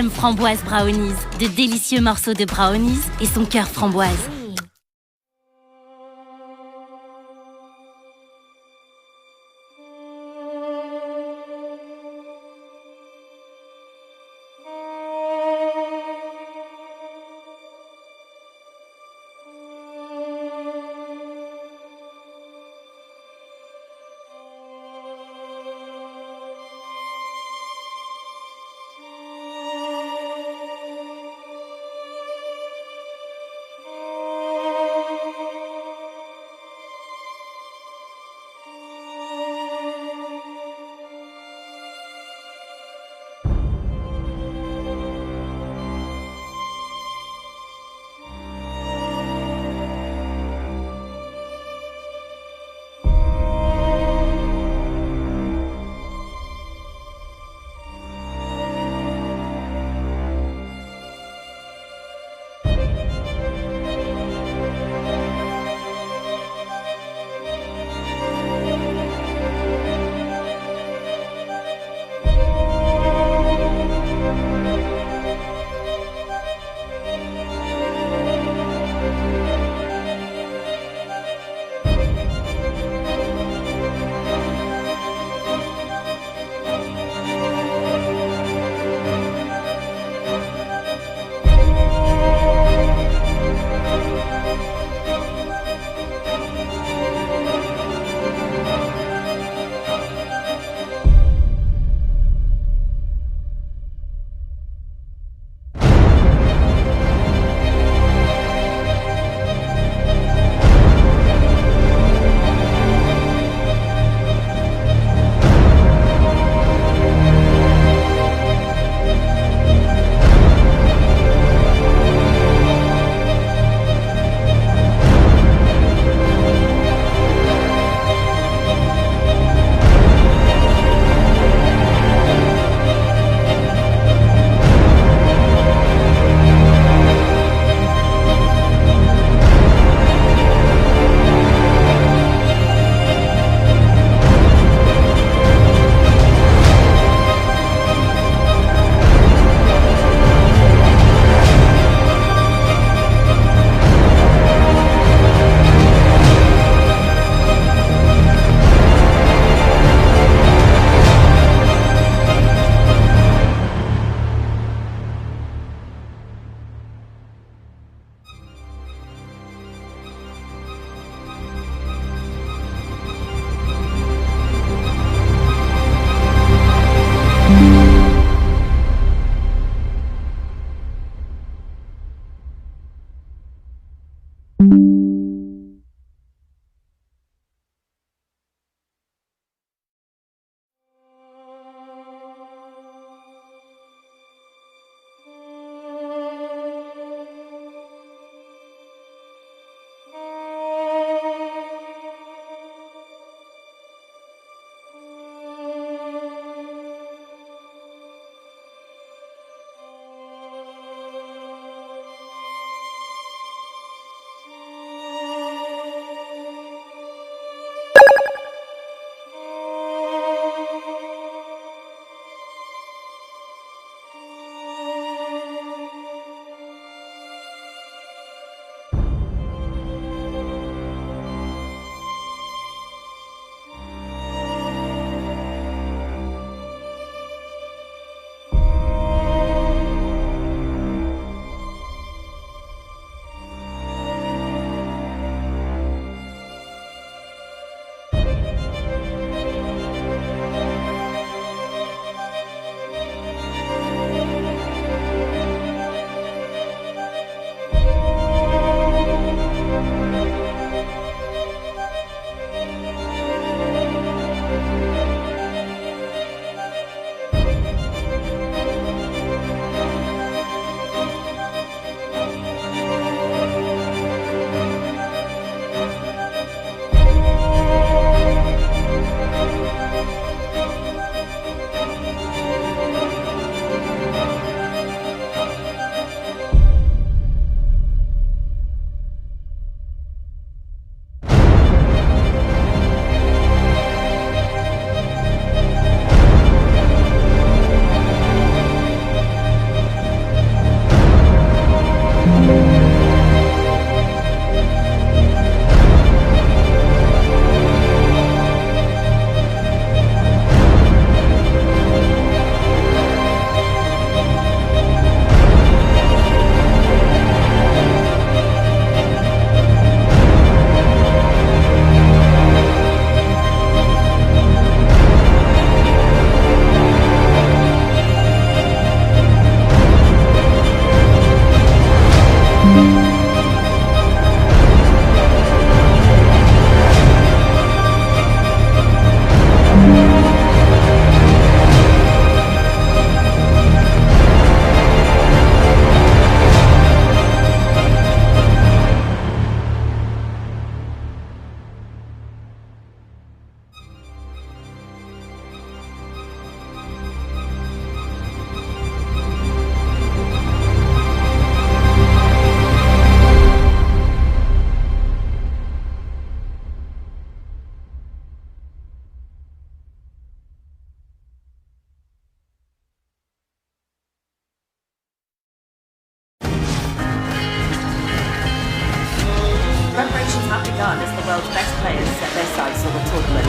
crème framboise brownies, de délicieux morceaux de brownies et son cœur framboise. Preparations have begun as the world's best players set their sights on the tournament.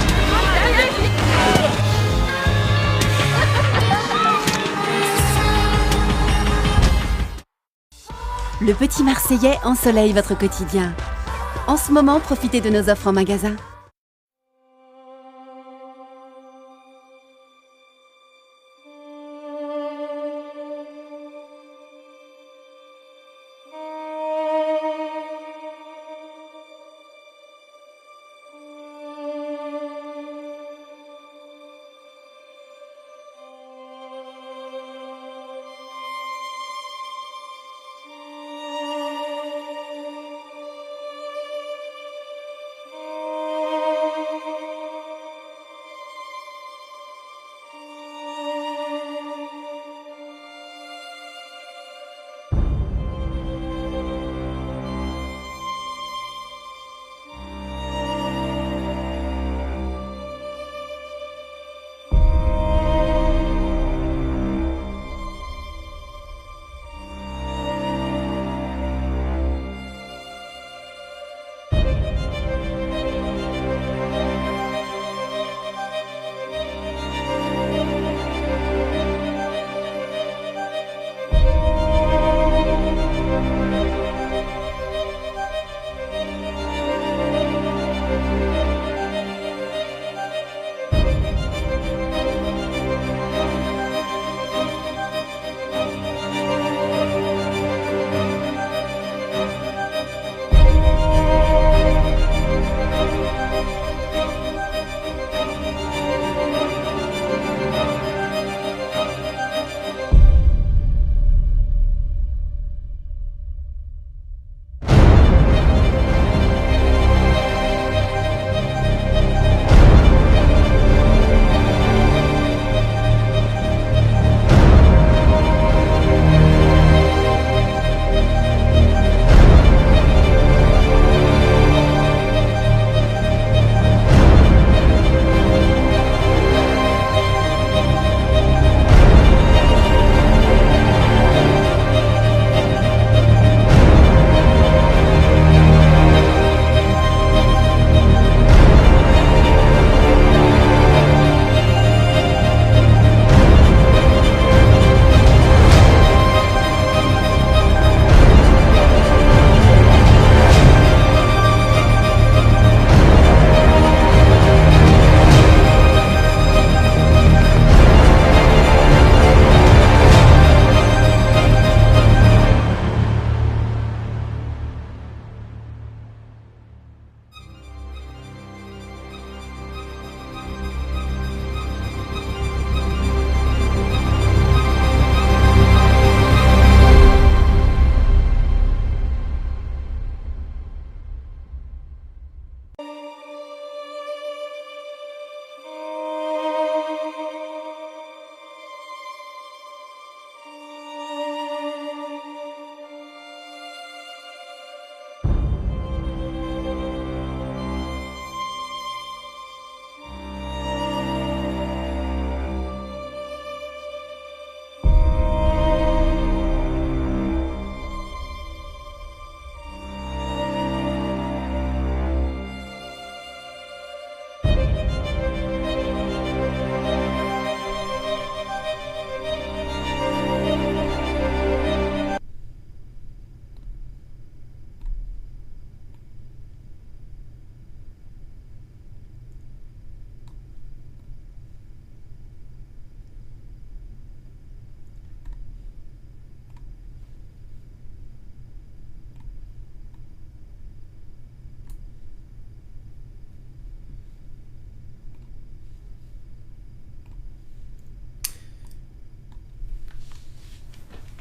Le Petit Marseillais ensoleille votre quotidien. En ce moment, profitez de nos offres en magasin.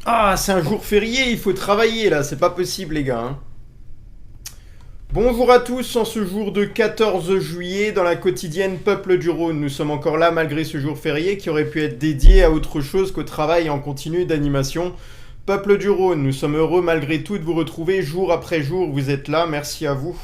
Ah, c'est un jour férié, il faut travailler là, c'est pas possible les gars. Hein. Bonjour à tous, en ce jour de 14 juillet, dans la quotidienne Peuple du Rhône. Nous sommes encore là malgré ce jour férié qui aurait pu être dédié à autre chose qu'au travail en continu d'animation. Peuple du Rhône, nous sommes heureux malgré tout de vous retrouver jour après jour, vous êtes là, merci à vous.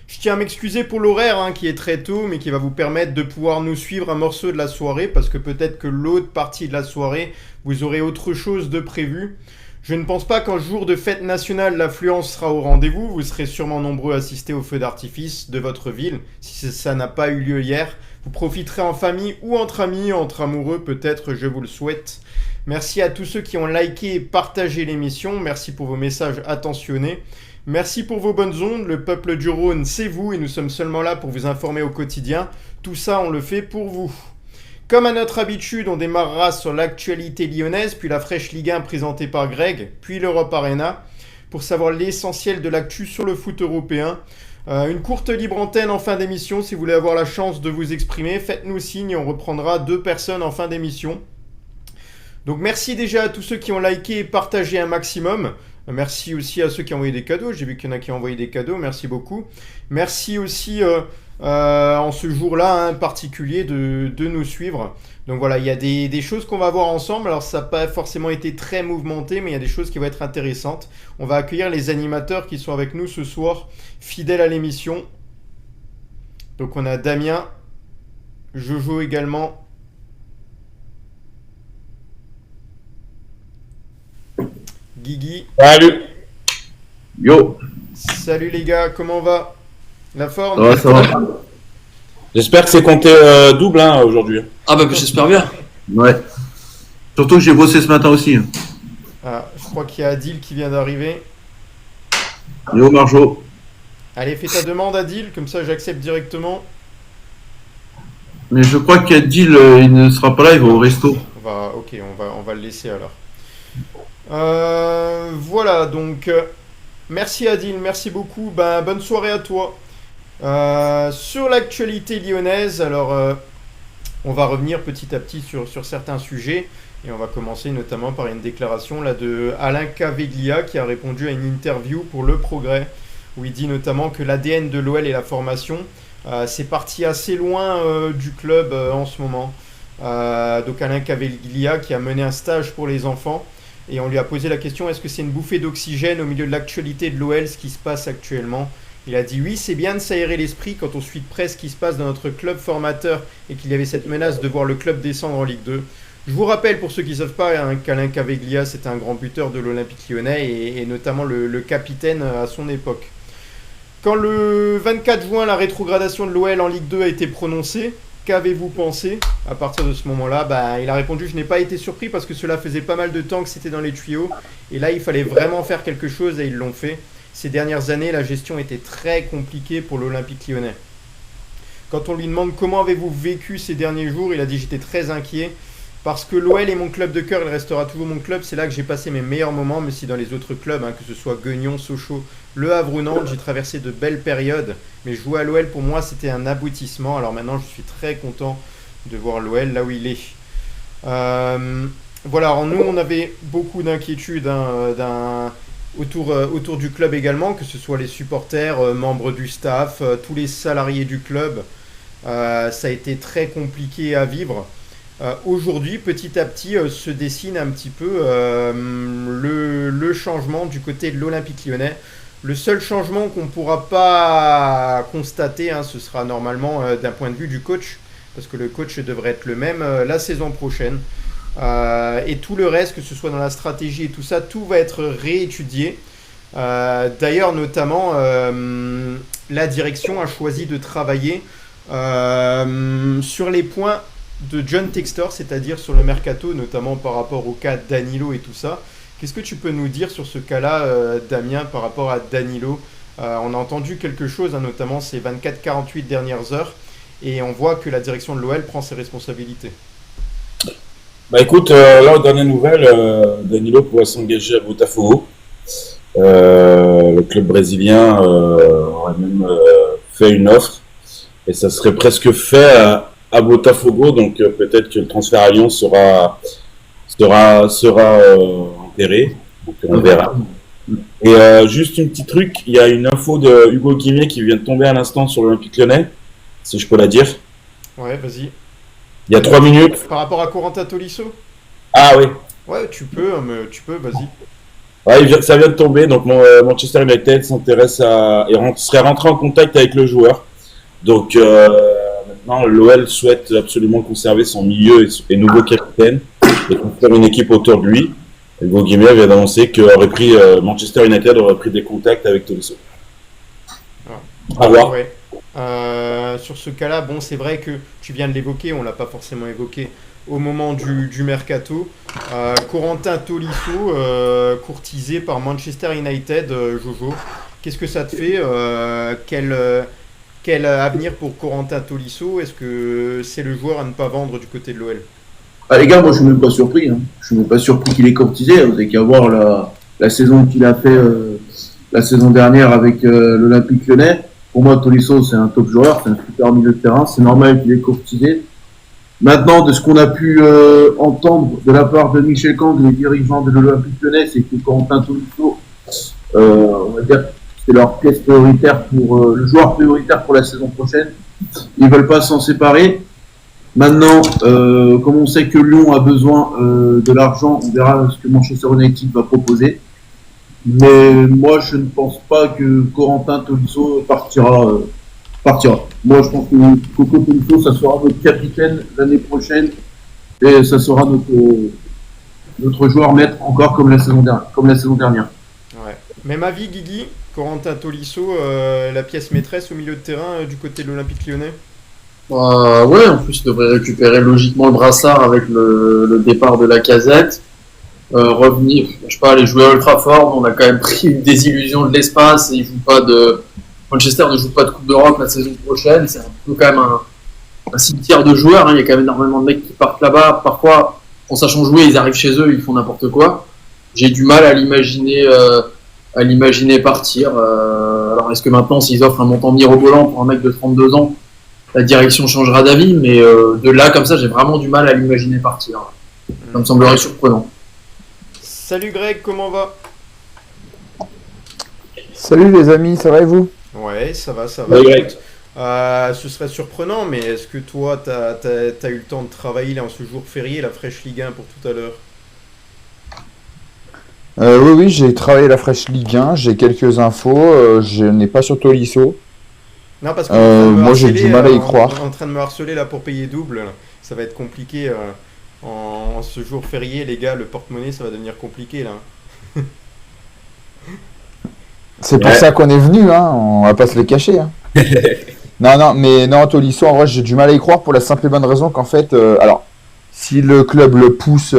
Je tiens à m'excuser pour l'horaire qui est très tôt, mais qui va vous permettre de pouvoir nous suivre un morceau de la soirée, parce que peut-être que l'autre partie de la soirée, vous aurez autre chose de prévu. Je ne pense pas qu'en jour de fête nationale, l'affluence sera au rendez-vous. Vous serez sûrement nombreux à assister aux feux d'artifice de votre ville. Si ça n'a pas eu lieu hier, vous profiterez en famille ou entre amis, entre amoureux peut-être, je vous le souhaite. Merci à tous ceux qui ont liké et partagé l'émission. Merci pour vos messages attentionnés. Merci pour vos bonnes ondes. Le peuple du Rhône, c'est vous et nous sommes seulement là pour vous informer au quotidien. Tout ça, on le fait pour vous. Comme à notre habitude, on démarrera sur l'actualité lyonnaise, puis la fraîche Ligue 1 présentée par Greg, puis l'Europe Arena, pour savoir l'essentiel de l'actu sur le foot européen. Une courte libre antenne en fin d'émission, si vous voulez avoir la chance de vous exprimer, faites-nous signe et on reprendra 2 personnes en fin d'émission. Donc merci déjà à tous ceux qui ont liké et partagé un maximum. Merci aussi à ceux qui ont envoyé des cadeaux. J'ai vu qu'il y en a qui ont envoyé des cadeaux. Merci beaucoup. Merci aussi en ce jour-là particulier de nous suivre. Donc voilà, il y a des choses qu'on va voir ensemble. Alors ça n'a pas forcément été très mouvementé, mais il y a des choses qui vont être intéressantes. On va accueillir les animateurs qui sont avec nous ce soir, fidèles à l'émission. Donc on a Damien, Jojo également. Guigui. Salut. Yo. Salut les gars, comment on va? La forme? Ouais, ça va. J'espère que c'est compté double aujourd'hui. Ah bah j'espère bien. Ouais. Surtout que j'ai bossé ce matin aussi. Ah, je crois qu'il y a Adil qui vient d'arriver. Yo Marjo. Allez, fais ta demande Adil, comme ça j'accepte directement. Mais je crois qu'Adil il ne sera pas là, il va au resto. Ok, on va le laisser alors. Voilà, donc merci Adil, merci beaucoup. Bonne soirée à toi. Sur l'actualité lyonnaise, alors on va revenir petit à petit sur certains sujets et on va commencer notamment par une déclaration là de Alain Caveglia qui a répondu à une interview pour Le Progrès où il dit notamment que l'ADN de l'OL et la formation c'est parti assez loin du club en ce moment. Donc Alain Caveglia qui a mené un stage pour les enfants. Et on lui a posé la question, est-ce que c'est une bouffée d'oxygène au milieu de l'actualité de l'OL, ce qui se passe actuellement? Il a dit oui, c'est bien de s'aérer l'esprit quand on suit de près ce qui se passe dans notre club formateur et qu'il y avait cette menace de voir le club descendre en Ligue 2. Je vous rappelle, pour ceux qui ne savent pas, qu'Alain Caveglia, c'était un grand buteur de l'Olympique Lyonnais et notamment le capitaine à son époque. Quand le 24 juin, la rétrogradation de l'OL en Ligue 2 a été prononcée, qu'avez-vous pensé à partir de ce moment-là? Il a répondu « Je n'ai pas été surpris parce que cela faisait pas mal de temps que c'était dans les tuyaux. Et là, il fallait vraiment faire quelque chose et ils l'ont fait. Ces dernières années, la gestion était très compliquée pour l'Olympique Lyonnais. » Quand on lui demande « Comment avez-vous vécu ces derniers jours ?» Il a dit « J'étais très inquiet. Parce que l'OL est mon club de cœur, il restera toujours mon club. C'est là que j'ai passé mes meilleurs moments, mais si dans les autres clubs, que ce soit Guignon, Sochaux, Le Havre ou Nantes, j'ai traversé de belles périodes. Mais jouer à l'OL, pour moi, c'était un aboutissement. Alors maintenant, je suis très content de voir l'OL là où il est. Voilà, alors nous, on avait beaucoup d'inquiétudes autour du club également, que ce soit les supporters, membres du staff, tous les salariés du club. Ça a été très compliqué à vivre. Aujourd'hui, petit à petit, se dessine un petit peu le changement du côté de l'Olympique Lyonnais. Le seul changement qu'on ne pourra pas constater, ce sera normalement d'un point de vue du coach, parce que le coach devrait être le même la saison prochaine. Et tout le reste, que ce soit dans la stratégie et tout ça, tout va être réétudié. D'ailleurs, notamment, la direction a choisi de travailler sur les points de John Textor, c'est-à-dire sur le mercato, notamment par rapport au cas de Danilo et tout ça. Qu'est-ce que tu peux nous dire sur ce cas-là, Damien, par rapport à Danilo? On a entendu quelque chose, notamment ces 24-48 dernières heures, et on voit que la direction de l'OL prend ses responsabilités. Écoute, là, aux dernières nouvelles, Danilo pourrait s'engager à Botafogo. Le club brésilien aurait même fait une offre, et ça serait presque fait à Botafogo, donc peut-être que le transfert à Lyon sera enterré, donc on verra. Et juste un petit truc, il y a une info de Hugo Guimet qui vient de tomber à l'instant sur l'Olympique Lyonnais, si je peux la dire. Ouais, vas-y. Il y a 3 minutes. Par rapport à Corentin Tolisso? Ah oui. Ouais, tu peux, vas-y. Ouais, ça vient de tomber, donc Manchester United s'intéresse serait rentré en contact avec le joueur. Donc maintenant, l'OL souhaite absolument conserver son milieu et nouveau capitaine et construire une équipe autour de lui. Hugo Guimard vient d'annoncer que Manchester United aurait pris des contacts avec Tolisso. À voir. Ouais. Sur ce cas-là, bon, c'est vrai que tu viens de l'évoquer, on l'a pas forcément évoqué au moment du mercato. Corentin Tolisso, courtisé par Manchester United, Jojo. Qu'est-ce que ça te fait quel avenir pour Corentin Tolisso? Est-ce que c'est le joueur à ne pas vendre du côté de l'OL? Ah, les gars, moi je suis même pas surpris. Hein. Je suis même pas surpris qu'il ait courtisé. Vous avez qu'à voir la saison qu'il a fait la saison dernière avec l'Olympique Lyonnais. Pour moi, Tolisso, c'est un top joueur, c'est un super milieu de terrain. C'est normal qu'il ait courtisé. Maintenant, de ce qu'on a pu entendre de la part de Michel Kang, les dirigeants de l'Olympique Lyonnais, c'est que Corentin Tolisso, on va dire, c'est leur pièce prioritaire pour le joueur prioritaire pour la saison prochaine. Ils veulent pas s'en séparer. Maintenant, comme on sait que Lyon a besoin de l'argent, on verra ce que Manchester United va proposer. Mais moi, je ne pense pas que Corentin Tolisso partira. Moi, je pense que Coco Tolisso, ça sera notre capitaine l'année prochaine et ça sera notre joueur maître encore comme la saison dernière. Ouais. Même avis, Guigui. Corentin Tolisso, la pièce maîtresse au milieu de terrain du côté de l'Olympique Lyonnais. Ouais, en plus, il devrait récupérer logiquement le brassard avec le départ de Lacazette. Revenir, je sais pas, aller jouer à Old Trafford, on a quand même pris une désillusion de l'espace et Manchester ne joue pas de Coupe d'Europe la saison prochaine, c'est un peu quand même un cimetière de joueurs, hein. Il y a quand même énormément de mecs qui partent là-bas, parfois en sachant jouer ils arrivent chez eux, ils font n'importe quoi. J'ai du mal à l'imaginer partir. Alors est-ce que maintenant s'ils offrent un montant mirobolant pour un mec de 32 ans, la direction changera d'avis, mais de là comme ça j'ai vraiment du mal à l'imaginer partir. Ça me semblerait surprenant. Salut Greg, comment va? Salut les amis, ça va et vous? Ouais, ça va. Ouais, Greg. Ce serait surprenant, mais est-ce que toi, t'as eu le temps de travailler là en ce jour férié, la fraîche Ligue 1 pour tout à l'heure? Oui, j'ai travaillé la fraîche Ligue 1, j'ai quelques infos, je n'ai pas sur Tolisso. Non, parce que moi j'ai du mal à y croire. En train de me harceler là pour payer double, là. Ça va être compliqué en ce jour férié, les gars, le porte-monnaie ça va devenir compliqué là. C'est pour ça qu'on est venu, hein, on va pas se le cacher. Hein. Non, Tolisso, en vrai, j'ai du mal à y croire pour la simple et bonne raison qu'en fait, alors, si le club le pousse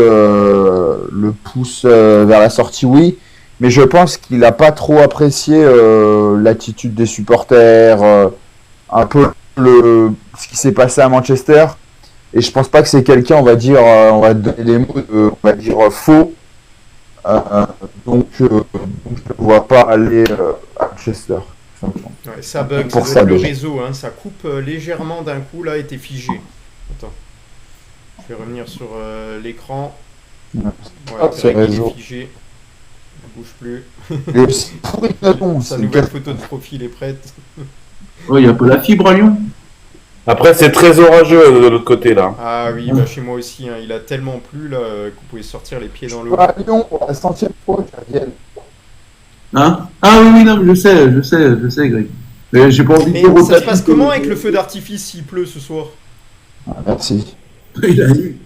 vers la sortie, oui, mais je pense qu'il n'a pas trop apprécié l'attitude des supporters, un peu ce qui s'est passé à Manchester, et je pense pas que c'est quelqu'un, on va donner des mots, on va dire faux. Donc je ne vois pas aller à Manchester. Ouais, ça bug, pour ça ça, le déjà. réseau, hein, ça coupe légèrement d'un coup là et t'es figé. Attends, je vais revenir sur l'écran. Ouais. Ouais, C'est Greg, il réseau. est figé, il bouge plus. Et c'est pourri de raison, Sa c'est nouvelle une photo de profil est prête. Ouais, il y a un peu la fibre à Lyon. Après, c'est très orageux de l'autre côté, là. Ah oui, bah chez moi aussi, hein, il a tellement plu là que vous pouvez sortir les pieds dans l'eau. à Lyon pour la centième fois qu'ils reviennent. Hein? Ah oui, non, je sais, Greg. Mais j'ai pas envie Mais de dire au ça se tapis passe que- comment avec le feu d'artifice s'il pleut ce soir? Ah, merci. Il a eu.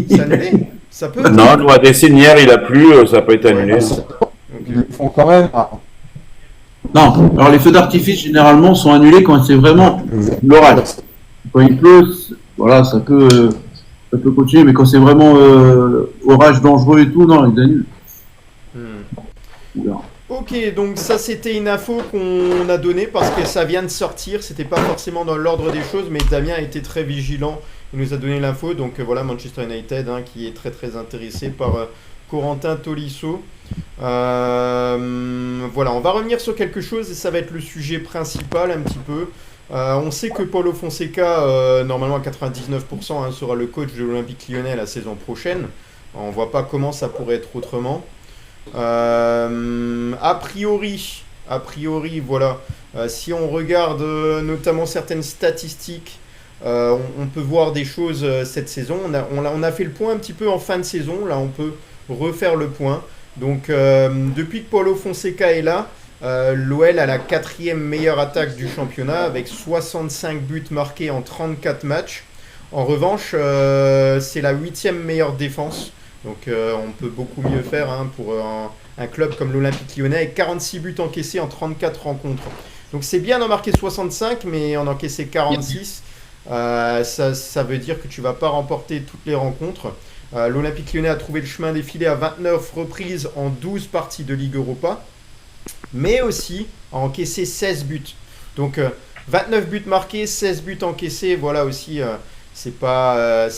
C'est annulé? Ça peut? Non, nous, à Dessine, hier, il a plu, ça n'a pas été annulé. Ok. Ils le font quand même. Ah, Non, alors les feux d'artifice généralement sont annulés quand c'est vraiment l'orage. Quand il pleut, voilà, ça peut continuer, mais quand c'est vraiment orage dangereux et tout, non, ils annulent. Hmm. Oula. Ok, donc ça c'était une info qu'on a donnée parce que ça vient de sortir, c'était pas forcément dans l'ordre des choses, mais Damien a été très vigilant, il nous a donné l'info, donc voilà Manchester United hein, qui est très très intéressé par Corentin Tolisso. Voilà, on va revenir sur quelque chose et ça va être le sujet principal un petit peu. On sait que Paulo Fonseca, normalement à 99%, hein, sera le coach de l'Olympique Lyonnais la saison prochaine. On voit pas comment ça pourrait être autrement. A priori, voilà, si on regarde notamment certaines statistiques, on peut voir des choses cette saison. On a fait le point un petit peu en fin de saison, là on peut refaire le point. Donc depuis que Paulo Fonseca est là, l'OL a la 4e meilleure attaque du championnat avec 65 buts marqués en 34 matchs. En revanche, c'est la 8e meilleure défense Donc on peut beaucoup mieux faire pour un club comme l'Olympique Lyonnais avec 46 buts encaissés en 34 rencontres. Donc c'est bien d'en marquer 65, mais en encaisser 46, ça veut dire que tu vas pas remporter toutes les rencontres. L'Olympique Lyonnais a trouvé le chemin défilé à 29 reprises en 12 parties de Ligue Europa, mais aussi a encaissé 16 buts. Donc 29 buts marqués, 16 buts encaissés, voilà aussi, c'est pas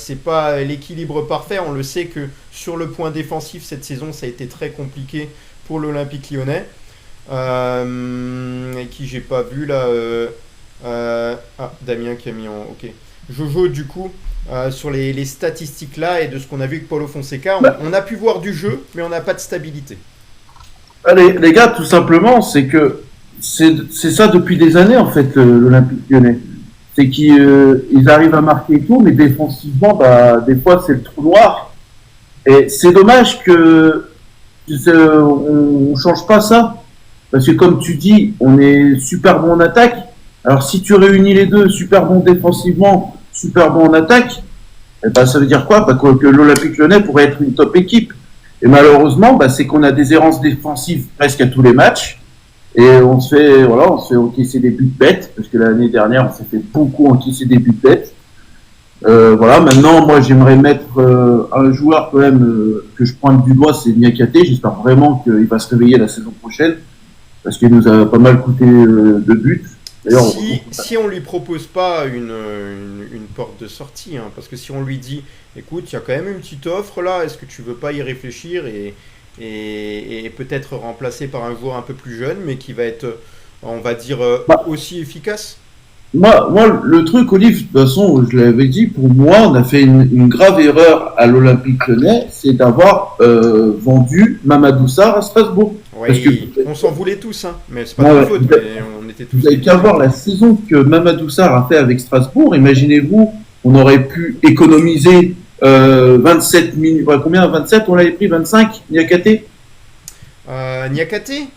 l'équilibre parfait. On le sait que sur le point défensif, cette saison, ça a été très compliqué pour l'Olympique Lyonnais. Et qui j'ai pas vu là. Damien qui a mis en. Ok. Jojo, du coup, sur les statistiques là et de ce qu'on a vu avec Paulo Fonseca, on a pu voir du jeu, mais on n'a pas de stabilité. Allez, les gars, tout simplement, c'est que c'est ça depuis des années, en fait, l'Olympique Lyonnais. C'est qu'ils arrivent à marquer et tout, mais défensivement, des fois, c'est le trou noir. Et c'est dommage que on change pas ça. Parce que comme tu dis, on est super bon en attaque. Alors si tu réunis les deux, super bon défensivement, super bon en attaque, ça veut dire quoi? Que l'Olympique Lyonnais pourrait être une top équipe. Et malheureusement, c'est qu'on a des errances défensives presque à tous les matchs. Et on se fait encaisser des buts bêtes. Parce que l'année dernière, on s'est fait beaucoup encaisser des buts bêtes. Maintenant, moi, j'aimerais mettre un joueur quand même que je pointe du doigt, c'est Niakhaté. J'espère vraiment qu'il va se réveiller la saison prochaine. Parce qu'il nous a pas mal coûté de buts. Si on lui propose pas une porte de sortie, parce que si on lui dit, écoute, il y a quand même une petite offre là, est-ce que tu veux pas y réfléchir et peut-être remplacé par un joueur un peu plus jeune, mais qui va être, on va dire, aussi efficace? Moi, le truc, Olive, de toute façon, je l'avais dit, pour moi, on a fait une grave erreur à l'Olympique Lyonnais, c'est d'avoir vendu Mamadou Sarr à Strasbourg. Oui, on s'en voulait tous, mais c'est pas notre faute, mais on était tous... Vous avez qu'à voir la saison que Mamadou Sarr a fait avec Strasbourg. Imaginez-vous, on aurait pu économiser 27 millions... Combien? 27? On l'avait pris 25, Niakhaté? Niakhaté?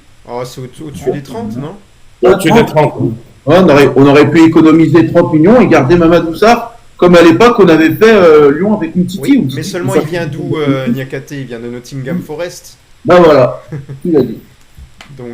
C'est au-dessus des 30, non? Au-dessus des 30. Ouais, on aurait pu économiser 30 millions et garder Mamadou Sarr, comme à l'époque on avait fait Lyon avec Umtiti. Oui, mais seulement il vient d'où, Niakhaté? Il vient de Nottingham Forest. Voilà, tu l'as dit. Donc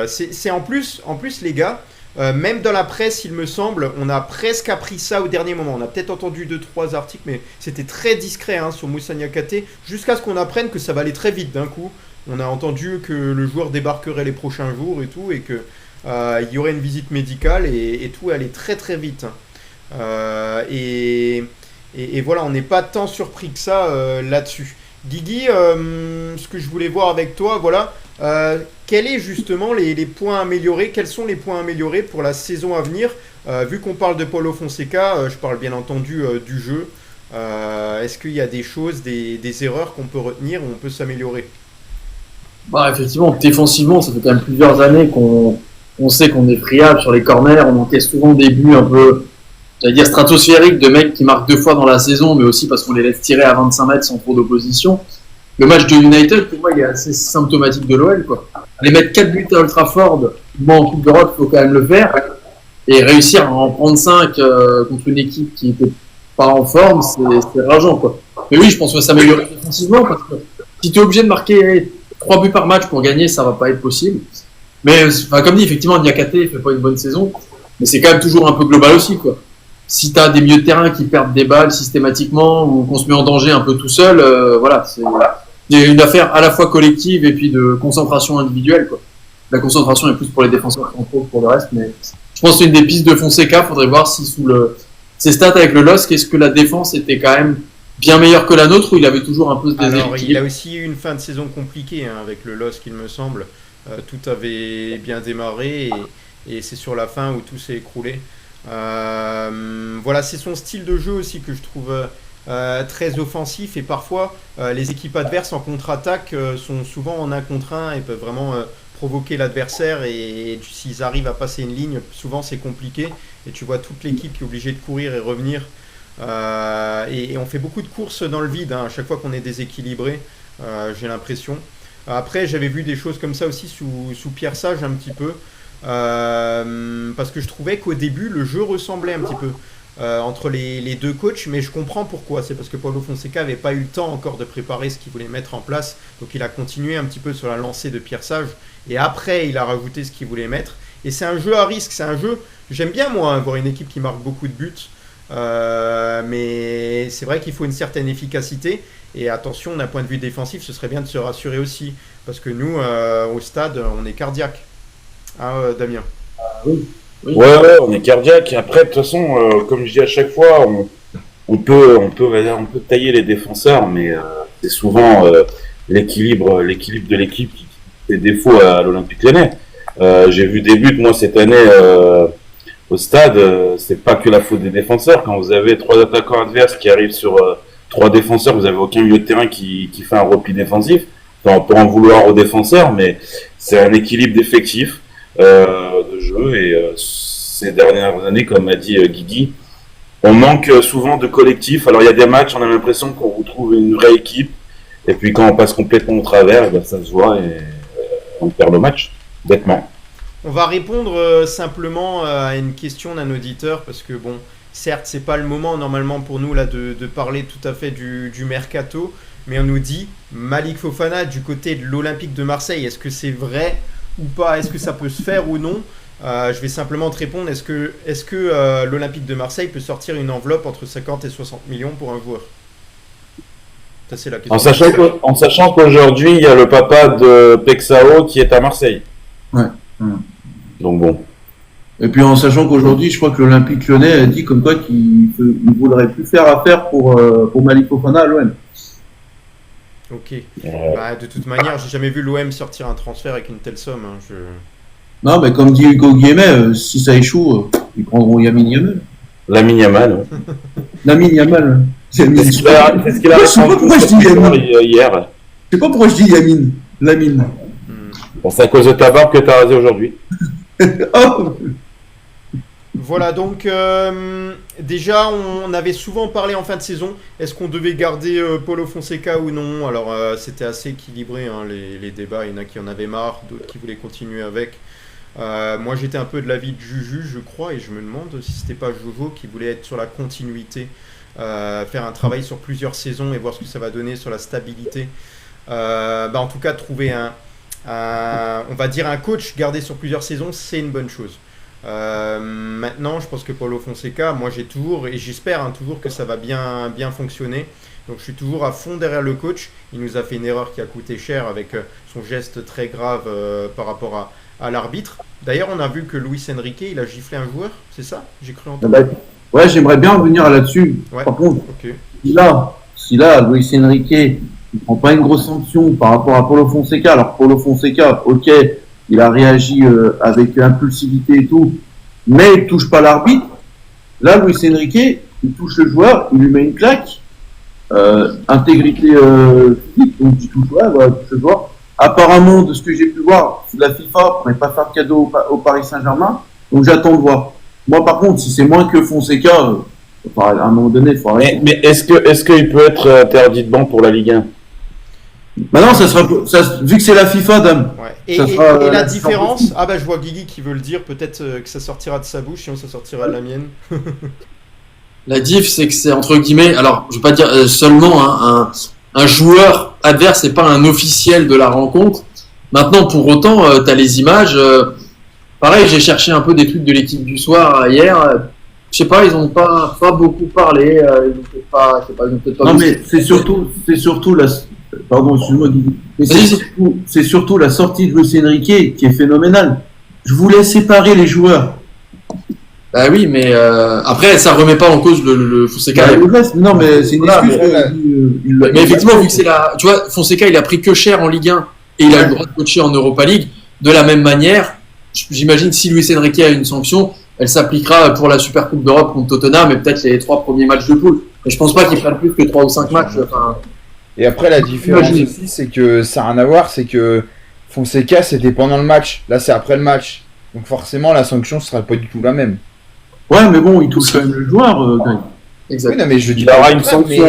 c'est en plus les gars, même dans la presse il me semble, on a presque appris ça au dernier moment. On a peut-être entendu 2-3 articles, mais c'était très discret sur Moussa Niakhaté, jusqu'à ce qu'on apprenne que ça va aller très vite d'un coup. On a entendu que le joueur débarquerait les prochains jours et tout, et que il y aurait une visite médicale et tout allait très très vite. Et voilà, on n'est pas tant surpris que ça là-dessus. Guigui, ce que je voulais voir avec toi, voilà, quels sont justement les points améliorés, quels sont les points améliorés pour la saison à venir, vu qu'on parle de Paulo Fonseca, je parle bien entendu du jeu. Est-ce qu'il y a des choses, des erreurs qu'on peut retenir ou on peut s'améliorer? Effectivement, défensivement, ça fait quand même plusieurs années qu'on sait qu'on est friable sur les corners, on encaisse souvent des buts un peu, j'allais dire stratosphériques, de mecs qui marquent 2 fois dans la saison, mais aussi parce qu'on les laisse tirer à 25 mètres sans trop d'opposition. Le match de United, pour moi, il est assez symptomatique de l'OL, quoi. Aller mettre 4 buts à Old Trafford, en Coupe d'Europe, il faut quand même le faire, et réussir à en prendre 5 contre une équipe qui n'était pas en forme, c'est rageant, quoi. Mais oui, je pense que ça s'améliorer défensivement, parce que si tu es obligé de marquer 3 buts par match pour gagner, ça va pas être possible. Mais comme dit, effectivement, Niakhaté fait pas une bonne saison, mais c'est quand même toujours un peu global aussi, quoi. Si t'as des milieux de terrain qui perdent des balles systématiquement ou qu'on se met en danger un peu tout seul, voilà, c'est une affaire à la fois collective et puis de concentration individuelle, quoi. La concentration est plus pour les défenseurs qu'en trop pour le reste, mais je pense que c'est une des pistes de Fonseca. Faudrait voir si sous ses stats avec le LOSC, est-ce que la défense était quand même bien meilleure que la nôtre ou il avait toujours un peu ce déséquilibre? Alors, il a aussi eu une fin de saison compliquée avec le LOSC, il me semble. Tout avait bien démarré et c'est sur la fin où tout s'est écroulé. Voilà, c'est son style de jeu aussi que je trouve très offensif et parfois les équipes adverses en contre-attaque sont souvent en 1 contre 1 et peuvent vraiment provoquer l'adversaire et s'ils arrivent à passer une ligne, souvent c'est compliqué et tu vois toute l'équipe qui est obligée de courir et revenir et on fait beaucoup de courses dans le vide à chaque fois qu'on est déséquilibré, j'ai l'impression. Après, j'avais vu des choses comme ça aussi sous Pierre Sage un petit peu, parce que je trouvais qu'au début, le jeu ressemblait un petit peu. entre les deux coachs, mais je comprends pourquoi. C'est parce que Paulo Fonseca n'avait pas eu le temps encore de préparer ce qu'il voulait mettre en place, donc il a continué un petit peu sur la lancée de Pierre Sage, et après il a rajouté ce qu'il voulait mettre. Et c'est un jeu à risque, c'est un jeu, j'aime bien moi voir une équipe qui marque beaucoup de buts, mais c'est vrai qu'il faut une certaine efficacité, et attention d'un point de vue défensif, ce serait bien de se rassurer aussi, parce que nous au stade on est cardiaque, hein, Damien? Oui. Ouais, on est cardiaque. Après, de toute façon, comme je dis à chaque fois, on peut tailler les défenseurs, mais c'est souvent l'équilibre de l'équipe qui fait défaut à l'Olympique Lyonnais. J'ai vu des buts, moi, cette année, au stade, c'est pas que la faute des défenseurs. Quand vous avez 3 attaquants adverses qui arrivent sur 3 défenseurs, vous avez aucun milieu de terrain qui fait un repli défensif. Enfin, on peut en vouloir aux défenseurs, mais c'est un équilibre d'effectifs. De jeu, et ces dernières années, comme a dit Guigui, on manque souvent de collectif. Alors il y a des matchs, on a l'impression qu'on retrouve une vraie équipe, et puis quand on passe complètement au travers, ben, ça se voit et on perd le match, bêtement. On va répondre simplement à une question d'un auditeur, parce que bon, certes c'est pas le moment normalement pour nous là de parler tout à fait du mercato, mais on nous dit Malik Fofana du côté de l'Olympique de Marseille, est-ce que c'est vrai ou pas, est-ce que ça peut se faire ou non? Je vais simplement te répondre, est-ce que l'Olympique de Marseille peut sortir une enveloppe entre 50 et 60 millions pour un joueur? Ça, c'est la question. En sachant qu'aujourd'hui, il y a le papa de Pexao qui est à Marseille. Ouais. Donc bon. Et puis en sachant qu'aujourd'hui, je crois que l'Olympique Lyonnais a dit comme quoi qu'il ne voudrait plus faire affaire pour Malik Fofana à l'OM. Ok. Bah, de toute manière, j'ai jamais vu l'OM sortir un transfert avec une telle somme. Hein. Non, mais comme dit Hugo Guillemets, si ça échoue, ils prendront Lamine Yamal. Lamine Yamal. Lamine Yamal. C'est ce qu'il a Je sais pas pourquoi je dis Lamine. Hier. Je sais pas pourquoi je dis Lamine. Bon, c'est à cause de ta barbe que tu as rasé aujourd'hui. Oh. Voilà, donc déjà on avait souvent parlé en fin de saison, est-ce qu'on devait garder Paulo Fonseca ou non? Alors c'était assez équilibré hein, les débats, il y en a qui en avaient marre, d'autres qui voulaient continuer avec. Moi j'étais un peu de l'avis de Juju je crois, et je me demande si c'était pas Jojo qui voulait être sur la continuité, faire un travail sur plusieurs saisons et voir ce que ça va donner sur la stabilité. En tout cas trouver on va dire un coach gardé sur plusieurs saisons, c'est une bonne chose. Maintenant, je pense que Paulo Fonseca, moi j'ai toujours, et j'espère toujours que ça va bien fonctionner. Donc je suis toujours à fond derrière le coach. Il nous a fait une erreur qui a coûté cher avec son geste très grave par rapport à l'arbitre. D'ailleurs, on a vu que Luis Enrique, il a giflé un joueur, c'est ça? J'ai cru entendre. Ouais, j'aimerais bien revenir là-dessus. Ouais. Par contre, Okay. si là, Luis Enrique ne prend pas une grosse sanction par rapport à Paulo Fonseca, alors Paulo Fonseca, ok, il a réagi avec impulsivité et tout, mais il ne touche pas l'arbitre. Là, Luis Enrique, il touche le joueur, il lui met une claque, intégrité physique, donc il touche le joueur. Apparemment, de ce que j'ai pu voir, la FIFA ne pourrait pas faire de cadeau au Paris Saint-Germain, donc j'attends de voir. Moi, par contre, si c'est moins que Fonseca, à un moment donné, il faut arrêter. Mais est-ce qu'il peut être interdit de banc pour la Ligue 1? Maintenant, vu que c'est la FIFA, dame. Ouais. Et la différence, je vois Guigui qui veut le dire, peut-être que ça sortira de sa bouche, sinon ça sortira de la mienne. La diff, c'est que c'est entre guillemets, alors je vais pas dire seulement un joueur adverse, c'est pas un officiel de la rencontre. Maintenant, pour autant, tu as les images. Pareil, j'ai cherché un peu des trucs de l'équipe du soir hier. Je sais pas, ils ont pas beaucoup parlé. Ils ont peut-être pas. Non, mais c'est surtout la. Pardon, excuse-moi, Guigui. Mais c'est surtout la sortie de Luis Enrique qui est phénoménale. Je voulais séparer les joueurs. Bah oui, mais après, ça remet pas en cause le Fonseca. Non, mais c'est une excuse. Mais effectivement, vu que c'est la. Tu vois, Fonseca, il a pris que cher en Ligue 1 et il a le droit de coacher en Europa League. De la même manière, j'imagine si Luis Enrique a une sanction, elle s'appliquera pour la Super Coupe d'Europe contre Tottenham et peut-être les 3 premiers matchs de poule. Mais je pense pas qu'il fasse plus que 3 ou 5 matchs. Et après, la différence aussi, c'est que ça n'a rien à voir, c'est que Fonseca, c'était pendant le match. Là, c'est après le match. Donc forcément, la sanction sera pas du tout la même. Ouais, mais bon, il touche quand même le joueur, Greg. Exact. Oui, non, mais je dis Il aura une sanction. Mais il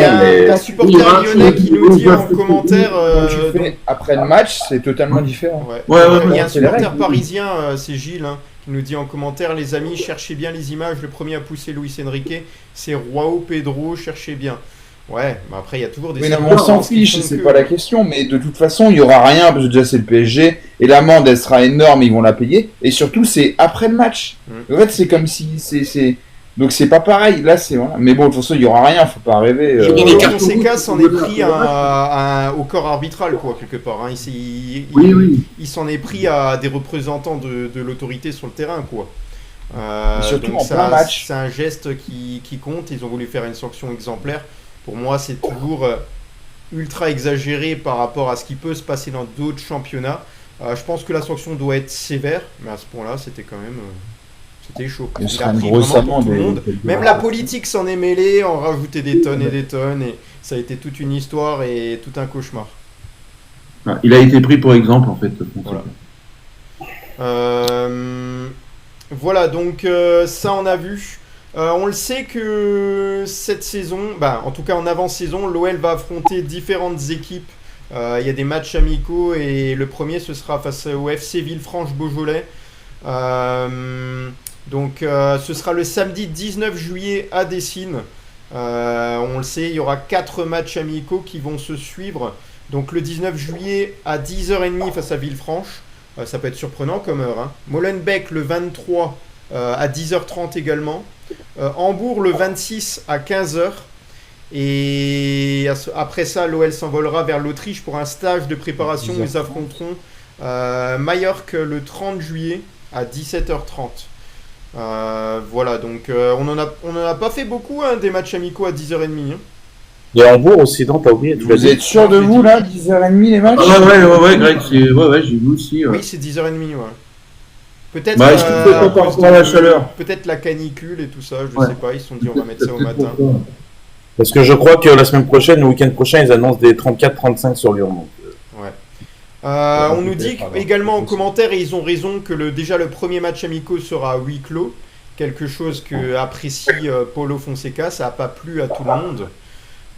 y a un supporter lyonnais qui nous dit en commentaire. Après le match, c'est totalement différent. Il y a un supporter parisien, c'est Gilles, qui nous dit en commentaire, les amis, cherchez bien les images. Le premier à pousser Luis Enrique, c'est João Pedro. Cherchez bien. Ouais, mais après il y a toujours des. Oui, non, mais on s'en fiche, c'est pas la question. Mais de toute façon, il y aura rien parce que déjà c'est le PSG et l'amende elle sera énorme, ils vont la payer. Et surtout, c'est après le match. En fait, c'est comme si c'est. Donc c'est pas pareil, là c'est voilà. Mais bon, de toute façon il y aura rien, faut pas rêver. Fonseca s'en est pris au corps arbitral quoi quelque part. Hein. Il s'en est pris à des représentants de l'autorité sur le terrain quoi. Surtout donc en plein match. C'est un geste qui compte. Ils ont voulu faire une sanction exemplaire. Pour moi c'est toujours ultra exagéré par rapport à ce qui peut se passer dans d'autres championnats. Je pense que la sanction doit être sévère, mais à ce point-là c'était quand même. C'était chaud. Il a pris vraiment tout le monde. Même la politique s'en est mêlée, en rajoutait des tonnes et des tonnes, et ça a été toute une histoire et tout un cauchemar. Il a été pris pour exemple en fait. Voilà, donc ça on a vu. On le sait que cette saison, en tout cas en avant-saison, l'OL va affronter différentes équipes. Il y a des matchs amicaux et le premier ce sera face au FC Villefranche-Beaujolais. Donc ce sera le samedi 19 juillet à Dessines. On le sait, il y aura 4 matchs amicaux qui vont se suivre. Donc le 19 juillet à 10h30 face à Villefranche. Ça peut être surprenant comme heure. Hein. Molenbeek le 23 à 10h30 également. Hambourg le 26 à 15h. Et après ça, l'OL s'envolera vers l'Autriche pour un stage de préparation où ils affronteront Majorque le 30 juillet à 17h30. Voilà, donc on en a pas fait beaucoup hein, des matchs amicaux à 10h30. Hein. Il y a Hambourg aussi, non, t'as oublié. Vous êtes sûr de vous là, 10h30 les matchs? Ouais, Greg, j'ai vu aussi. Oui, c'est 10h30, ouais. Peut-être la chaleur. Peut-être la canicule et tout ça, je sais pas, ils se sont dit on va mettre ça au matin. Parce que je crois que la semaine prochaine, le week-end prochain, ils annoncent des 34-35 sur Lyon. Donc. Ouais. On nous dit également en commentaire, et ils ont raison, que déjà le premier match amicaux sera à huis clos. Quelque chose que apprécie Paulo Fonseca, ça n'a pas plu à tout le monde.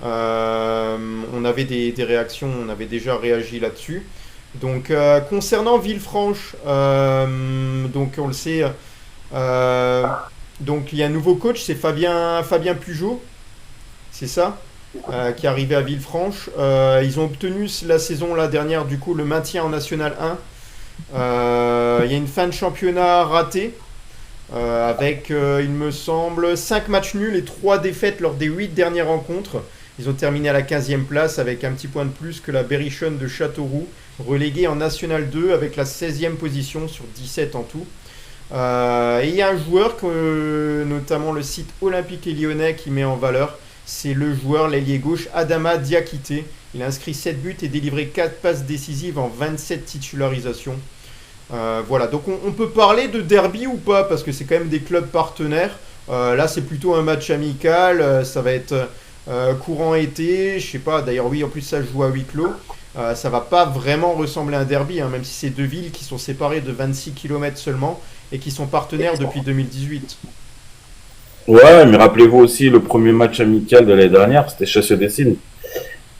On avait des réactions, on avait déjà réagi là-dessus. Donc concernant Villefranche, donc on le sait, donc il y a un nouveau coach, c'est Fabien Pugeot, c'est ça, qui est arrivé à Villefranche. Ils ont obtenu la saison la dernière du coup le maintien en National 1. Il y a une fin de championnat ratée. Avec, il me semble, 5 matchs nuls et 3 défaites lors des 8 dernières rencontres. Ils ont terminé à la 15e place avec un petit point de plus que la Berrichonne de Châteauroux, reléguée en National 2 avec la 16e position sur 17 en tout. Et il y a un joueur que notamment le site Olympique et Lyonnais qui met en valeur, c'est le joueur, l'ailier gauche Adama Diakité. Il a inscrit 7 buts et délivré 4 passes décisives en 27 titularisations. Voilà, donc on peut parler de derby ou pas, parce que c'est quand même des clubs partenaires. Là c'est plutôt un match amical, ça va être courant été, je sais pas, d'ailleurs oui en plus ça joue à huis clos. Ça va pas vraiment ressembler à un derby, hein, même si c'est deux villes qui sont séparées de 26 km seulement et qui sont partenaires depuis 2018. Ouais, mais rappelez-vous aussi le premier match amical de l'année dernière, c'était Chasseux-Dessines.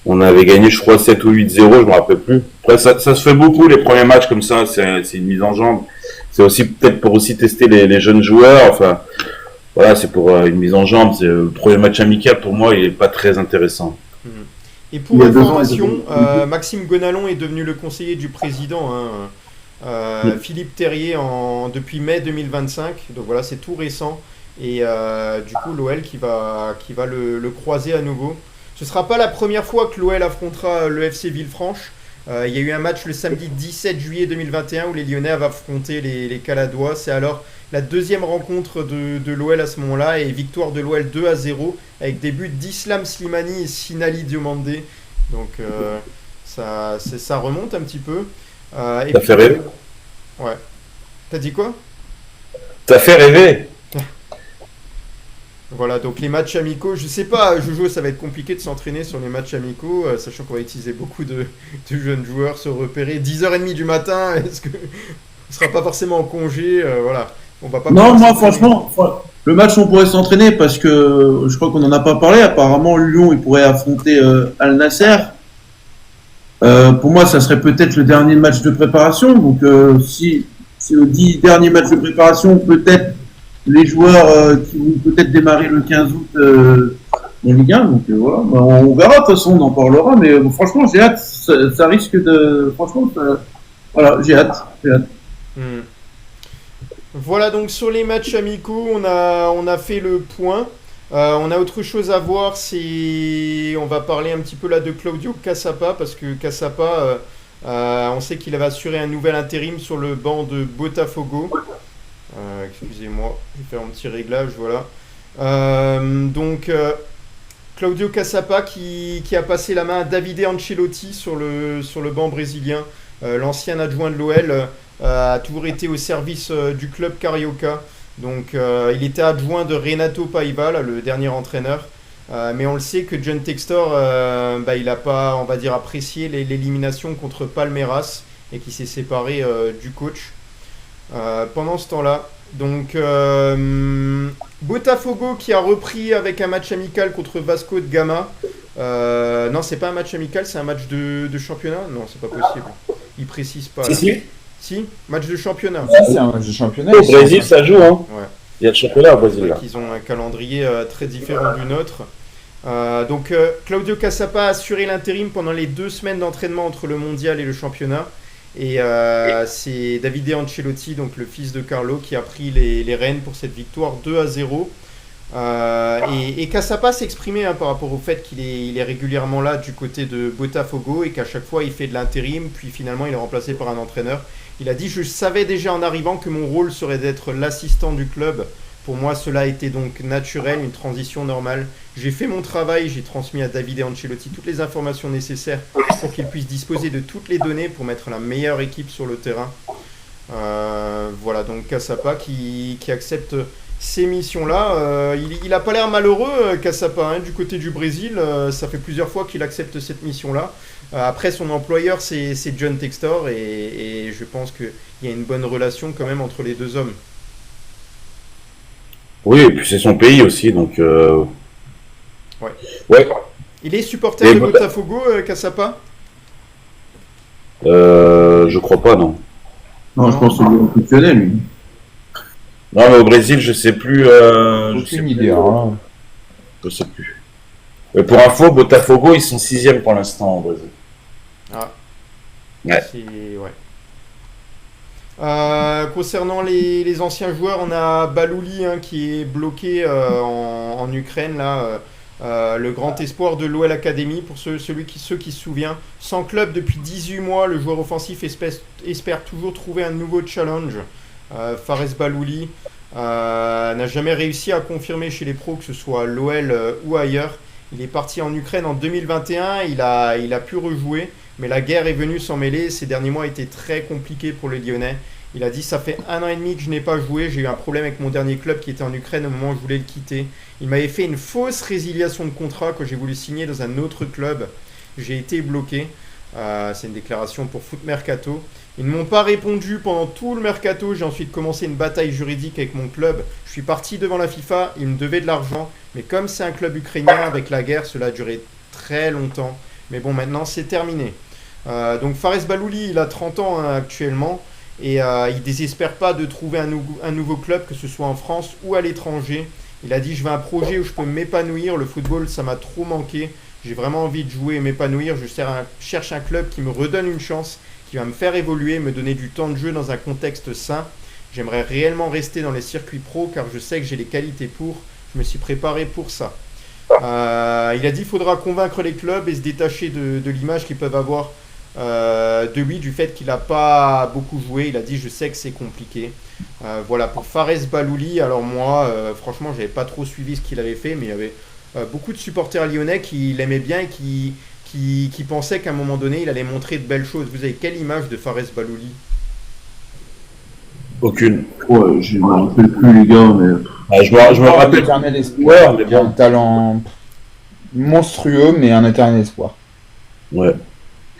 On avait gagné, je crois, 7 ou 8-0, je me rappelle plus. Après, ça se fait beaucoup, les premiers matchs comme ça, c'est une mise en jambe. C'est aussi peut-être pour aussi tester les jeunes joueurs. Enfin, voilà, c'est pour une mise en jambe. Le premier match amical, pour moi, il n'est pas très intéressant. Et pour information, Maxime Gonalon est devenu le conseiller du président, hein, Philippe Terrier, depuis mai 2025. Donc voilà, c'est tout récent. Et du coup, l'OL qui va le croiser à nouveau. Ce ne sera pas la première fois que l'OL affrontera le FC Villefranche. Il y a eu un match le samedi 17 juillet 2021 où les Lyonnais avaient affronté les Caladois. C'est alors la deuxième rencontre de l'OL à ce moment-là et victoire de l'OL 2-0 avec des buts d'Islam Slimani et Sinali Diomandé. Donc ça remonte un petit peu. Ça fait rêver. Ouais. T'as dit quoi? Ça fait rêver. Voilà, donc les matchs amicaux, je sais pas, Jojo, ça va être compliqué de s'entraîner sur les matchs amicaux, sachant qu'on va utiliser beaucoup de jeunes joueurs, se repérer. 10h30 du matin, est-ce que on sera pas forcément en congé, voilà. On va pas. Non, moi franchement, le match on pourrait s'entraîner parce que je crois qu'on en a pas parlé. Apparemment, Lyon il pourrait affronter Al Nasser. Pour moi, ça serait peut-être le dernier match de préparation. Donc si aux 10 derniers matchs de préparation, peut-être les joueurs qui vont peut-être démarrer le 15 août en Ligue 1. Donc voilà, bah, on verra, de toute façon, on en parlera. Mais franchement, j'ai hâte. Ça risque de... Franchement, voilà, j'ai hâte. Voilà, donc sur les matchs amicaux, on a fait le point. On a autre chose à voir, on va parler un petit peu là de Claudio Cassapa, parce que Cassapa, on sait qu'il avait assuré un nouvel intérim sur le banc de Botafogo. Excusez-moi, je vais faire un petit réglage, voilà. Claudio Cassapa qui a passé la main à Davide Ancelotti sur le banc brésilien. L'ancien adjoint de l'OL a toujours été au service du club Carioca. Donc il était adjoint de Renato Paiva, là, le dernier entraîneur. Mais on le sait que John Textor, il n'a pas, on va dire, apprécié l'élimination contre Palmeiras et qui s'est séparé du coach pendant ce temps-là. Donc Botafogo qui a repris avec un match amical contre Vasco de Gama. Non, c'est pas un match amical, c'est un match de championnat. Non, c'est pas possible. Il précise pas. Si, match de championnat. C'est un match de championnat. Au Brésil, ça joue, hein. Ouais. Il y a le championnat au Brésil. Là. Ils ont un calendrier très différent du nôtre. Claudio Cassapa a assuré l'intérim pendant les 2 semaines d'entraînement entre le mondial et le championnat. Et c'est Davide Ancelotti, donc le fils de Carlo, qui a pris les rênes pour cette victoire 2-0. Et Cassapa s'est exprimé par rapport au fait qu'il est régulièrement là du côté de Botafogo et qu'à chaque fois il fait de l'intérim, puis finalement il est remplacé par un entraîneur. Il a dit: je savais déjà en arrivant que mon rôle serait d'être l'assistant du club. Pour moi, cela a été donc naturel, une transition normale. J'ai fait mon travail, j'ai transmis à Davide Ancelotti toutes les informations nécessaires pour qu'il puisse disposer de toutes les données pour mettre la meilleure équipe sur le terrain. Voilà, donc Cassapa qui accepte ces missions-là. Il n'a pas l'air malheureux, Cassapa, du côté du Brésil. Ça fait plusieurs fois qu'il accepte cette mission-là. Après, son employeur, c'est John Textor, et je pense qu'il y a une bonne relation quand même entre les deux hommes. Oui, et puis c'est son pays aussi, donc... Ouais. Il est supporter de Botafogo, Cassapa ? Je crois pas, non. Non, je pense que c'est le fonctionnel, lui. Non, mais au Brésil, je sais plus... Aucune idée, hein. Je sais plus. Mais pour info, Botafogo, ils sont 6e pour l'instant au Brésil. Ah. Ouais. Concernant les anciens joueurs, on a Balouli qui est bloqué en Ukraine, là, le grand espoir de l'OL Academy. Pour ceux qui se souviennent, sans club depuis 18 mois, le joueur offensif espère toujours trouver un nouveau challenge. Fares Balouli n'a jamais réussi à confirmer chez les pros, que ce soit l'OL ou ailleurs. Il est parti en Ukraine en 2021, il a pu rejouer, mais la guerre est venue s'en mêler. Ces derniers mois étaient très compliqués pour les Lyonnais. Il a dit: ça fait 1 an et demi que je n'ai pas joué, j'ai eu un problème avec mon dernier club qui était en Ukraine au moment où je voulais le quitter. Il m'avait fait une fausse résiliation de contrat quand j'ai voulu signer dans un autre club. J'ai été bloqué. C'est une déclaration pour Foot Mercato. Ils ne m'ont pas répondu pendant tout le mercato. J'ai ensuite commencé une bataille juridique avec mon club. Je suis parti devant la FIFA, ils me devaient de l'argent. Mais comme c'est un club ukrainien, avec la guerre, cela a duré très longtemps. Mais bon, maintenant c'est terminé. Donc Fares Balouli, il a 30 ans actuellement. Et il désespère pas de trouver un nouveau club, que ce soit en France ou à l'étranger. Il a dit: je veux un projet où je peux m'épanouir. Le football, ça m'a trop manqué. J'ai vraiment envie de jouer et m'épanouir. Je cherche un club qui me redonne une chance, qui va me faire évoluer, me donner du temps de jeu dans un contexte sain. J'aimerais réellement rester dans les circuits pro car je sais que j'ai les qualités pour. Je me suis préparé pour ça. Il a dit: il faudra convaincre les clubs et se détacher de l'image qu'ils peuvent avoir de lui, du fait qu'il n'a pas beaucoup joué. Il a dit: je sais que c'est compliqué. Voilà pour Fares Balouli. Alors moi, franchement, j'avais pas trop suivi ce qu'il avait fait, mais il y avait beaucoup de supporters lyonnais qui l'aimaient bien et qui pensaient qu'à un moment donné, il allait montrer de belles choses. Vous avez quelle image de Fares Balouli ? Aucune. Ouais, je ne me rappelle plus, les gars, mais... Je me rappelle. Un éternel espoir, mais bien un talent monstrueux, mais un éternel espoir. Ouais.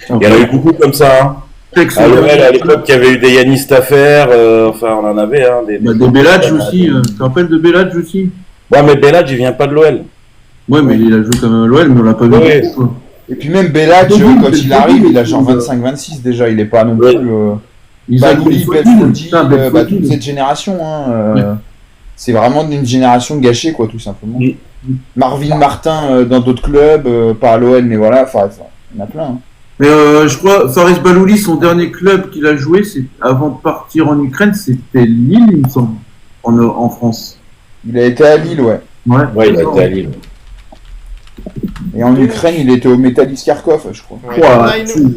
Il y en a eu beaucoup comme ça, hein. À l'époque, il y avait eu des Yanis Taffer, enfin, on en avait, hein. Des Belladj aussi, tu te rappelles de Belladj aussi ? Ouais, mais Belladj, il vient pas de l'OL. Ouais, mais il a joué quand même à l'OL, mais on l'a pas vu. Ouais. Et puis même Belladj, quand il arrive, il a genre 25-26 déjà, il est pas non plus... Balouli, Belfodil, Putain, Belfodil. toute cette génération. C'est vraiment une génération gâchée, quoi, tout simplement. Marvin Martin dans d'autres clubs, pas à l'OL, mais voilà, enfin, il y en a plein. Hein. Mais je crois, Faris Balouli, son dernier club qu'il a joué, c'est avant de partir en Ukraine, c'était Lille, il me semble, en France. Il a été à Lille, ouais. Ouais, il a été à Lille. Et en Ukraine, il était au Metalist Kharkov, je crois. Ouais.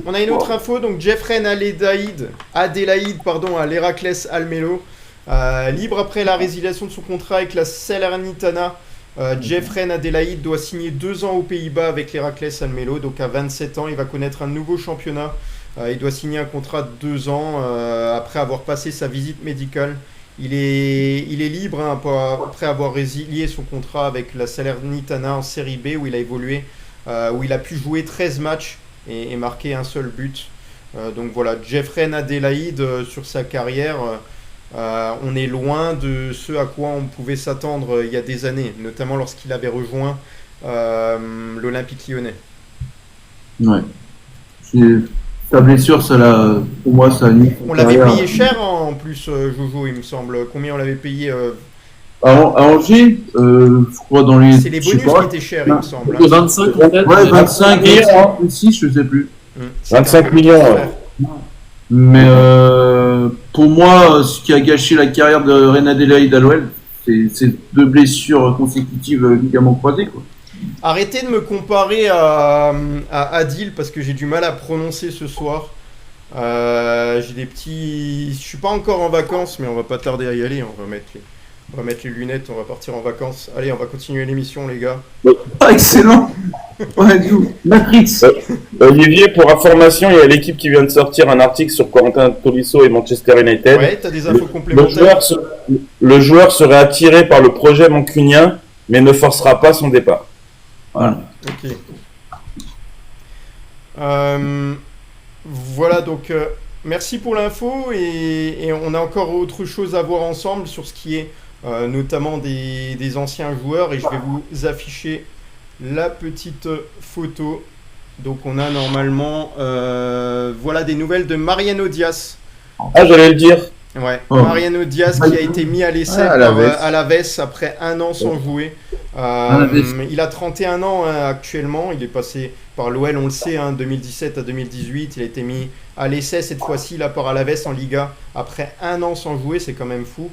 On a une autre info, donc Jeffrey Adélaïde, à l'Héraclès Almelo, libre après la résiliation de son contrat avec la Salernitana. Jeffrey Adélaïde doit signer 2 ans aux Pays-Bas avec l'Héraclès Almelo, donc à 27 ans, il va connaître un nouveau championnat. Il doit signer un contrat de 2 ans après avoir passé sa visite médicale. Il est libre après avoir résilié son contrat avec la Salernitana en Série B où il a évolué, où il a pu jouer 13 matchs et marquer un seul but. Donc voilà, Jeffrey Adélaïde sur sa carrière, on est loin de ce à quoi on pouvait s'attendre il y a des années, notamment lorsqu'il avait rejoint l'Olympique Lyonnais. Ouais. Sa blessure, pour moi, ça a mis. On l'avait payé cher en plus, Jojo, il me semble. Combien on l'avait payé À Angers, je crois dans les. C'est les bonus qui étaient chers, il me semble. De 25 peut-être. Ouais, 25 et 6, je sais plus. 25 millions. Mais pour moi, ce qui a gâché la carrière de René Adélaïde à l'OL, c'est 2 blessures consécutives ligaments croisés, quoi. Arrêtez de me comparer à Adil parce que j'ai du mal à prononcer ce soir. J'ai des petits. Je suis pas encore en vacances, mais on va pas tarder à y aller. On va mettre les lunettes, on va partir en vacances. Allez, on va continuer l'émission, les gars. Ah, excellent. Ouais, Matrix. Olivier, pour information, il y a l'équipe qui vient de sortir un article sur Corentin Tolisso et Manchester United. Ouais, t'as des infos complémentaires. Le joueur serait attiré par le projet mancunien, mais ne forcera pas son départ. Voilà. Ok. Voilà, donc merci pour l'info et on a encore autre chose à voir ensemble sur ce qui est notamment des anciens joueurs et je vais vous afficher la petite photo. Donc on a normalement voilà des nouvelles de Mariano Diaz. Ah, j'allais le dire. Ouais, Mariano Diaz qui a été mis à l'essai à l'Aves après 1 an sans jouer. Il a 31 ans actuellement, il est passé par l'OL, on le sait, 2017 à 2018, il a été mis à l'essai cette fois-ci là par Alaves en Liga après 1 an sans jouer, c'est quand même fou.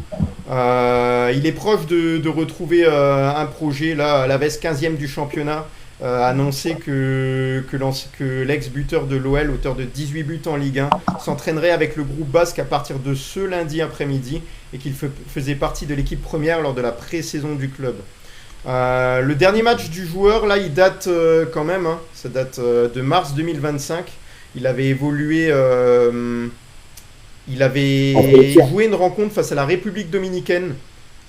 Il est proche de retrouver un projet là, Alaves 15e du championnat. Annoncé que l'ex-buteur de l'OL, auteur de 18 buts en Ligue 1, s'entraînerait avec le groupe basque à partir de ce lundi après-midi et qu'il faisait partie de l'équipe première lors de la pré-saison du club. Le dernier match du joueur, là, il date quand même, ça date de mars 2025. Il avait évolué, il avait joué une rencontre face à la République dominicaine,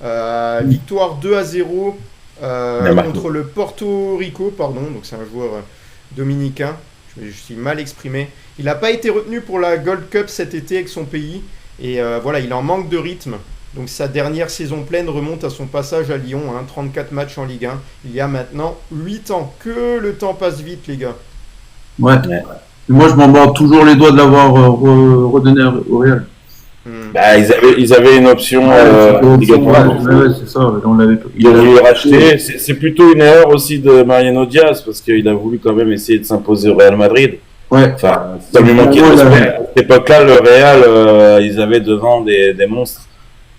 victoire 2-0. Contre le Porto Rico, donc c'est un joueur dominicain, je suis mal exprimé. Il n'a pas été retenu pour la Gold Cup cet été avec son pays, et voilà, il en manque de rythme. Donc sa dernière saison pleine remonte à son passage à Lyon, 34 matchs en Ligue 1, il y a maintenant 8 ans. Que le temps passe vite, les gars. Ouais. Moi, je m'en bats toujours les doigts de l'avoir redonné au Real. Bah, ils avaient une option c'est ça, on l'avait. Ils ont voulu le racheter. C'est plutôt une erreur aussi de Mariano Diaz parce qu'il a voulu quand même essayer de s'imposer au Real Madrid. Ouais. Enfin, ça lui manquait de respect. À cette époque-là, le Real, ils avaient devant des monstres.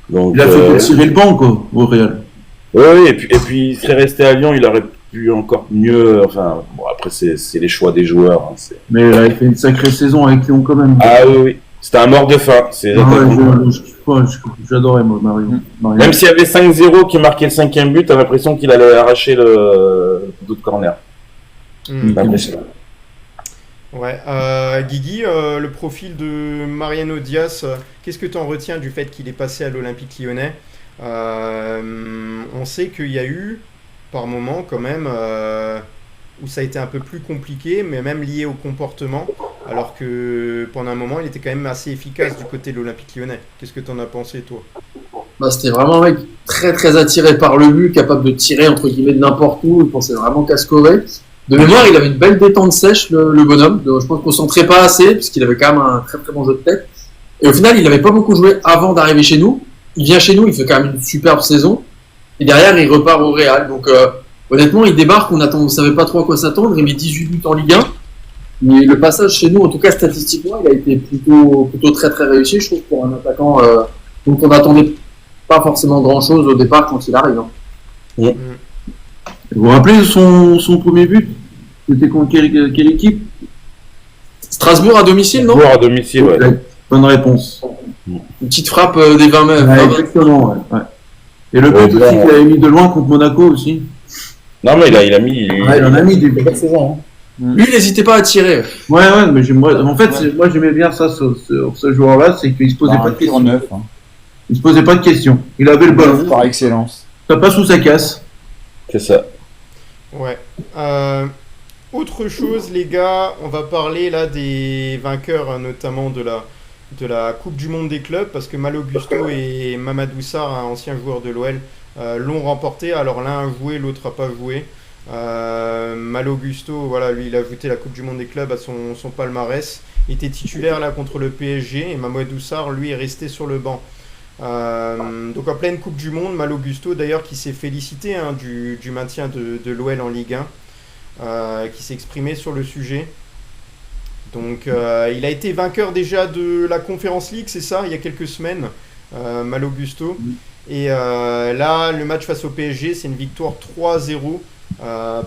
Donc, il a fait tirer le banc, quoi, au Real. Oui, et puis il serait resté à Lyon, il aurait pu encore mieux. Enfin, bon, après, c'est les choix des joueurs. Mais il a fait une sacrée saison avec Lyon, quand même. Ah oui. C'était un mort de faim. J'adorais, moi, Mariano. Même s'il y avait 5-0 qui marquait le 5e but, t'as l'impression qu'il allait arracher le poteau de corner. Ouais, Guigui, le profil de Mariano Diaz, qu'est-ce que tu en retiens du fait qu'il est passé à l'Olympique Lyonnais? On sait qu'il y a eu, par moments quand même, où ça a été un peu plus compliqué, mais même lié au comportement, alors que pendant un moment, il était quand même assez efficace du côté de l'Olympique Lyonnais. Qu'est-ce que tu en as pensé, toi? C'était vraiment un mec très très attiré par le but, capable de tirer entre guillemets de n'importe où, il pensait vraiment qu'à scorer. De mémoire, il avait une belle détente sèche, le bonhomme, donc je pense qu'on ne concentrait pas assez, puisqu'il avait quand même un très très bon jeu de tête. Et au final, il n'avait pas beaucoup joué avant d'arriver chez nous. Il vient chez nous, il fait quand même une superbe saison. Et derrière, il repart au Real. Donc, honnêtement, il débarque, on savait pas trop à quoi s'attendre. Il met 18 buts en Ligue 1. Mais le passage chez nous, en tout cas statistiquement, il a été plutôt très très réussi, je trouve, pour un attaquant dont on n'attendait pas forcément grand-chose au départ quand il arrive. Vous vous rappelez son premier but? C'était contre quelle équipe? Strasbourg à domicile, non? Joueur à domicile, ouais. Bonne réponse. Une petite frappe des 20 mètres. Ouais, exactement, ouais. Et le but aussi qu'il avait mis de loin contre Monaco aussi. Non, mais il a mis. Ouais, il en a mis des buts. Lui, il n'hésitait pas à tirer. Ouais, mais en fait, moi j'aimais bien ça sur ce joueur-là, c'est qu'il se posait pas de questions. Il se posait pas de questions. Il avait le ballon. Par excellence. Ça passe ou ça casse. C'est ça. Ouais. Autre chose, les gars, on va parler là des vainqueurs, notamment de la Coupe du Monde des clubs, parce que Malo Gusto et Mamadou Sarr, un ancien joueur de l'OL, l'ont remporté. Alors l'un a joué, l'autre n'a pas joué. Malo Gusto, voilà, lui il a ajouté la Coupe du Monde des clubs à son palmarès. Il était titulaire là contre le PSG et Mamadou Sarr lui est resté sur le banc. Donc en pleine Coupe du Monde, Malo Gusto d'ailleurs qui s'est félicité du maintien de l'OL en Ligue 1, qui s'est exprimé sur le sujet. Donc il a été vainqueur déjà de la Conference League, c'est ça, il y a quelques semaines, Malo Gusto. Et là, le match face au PSG, c'est une victoire 3-0.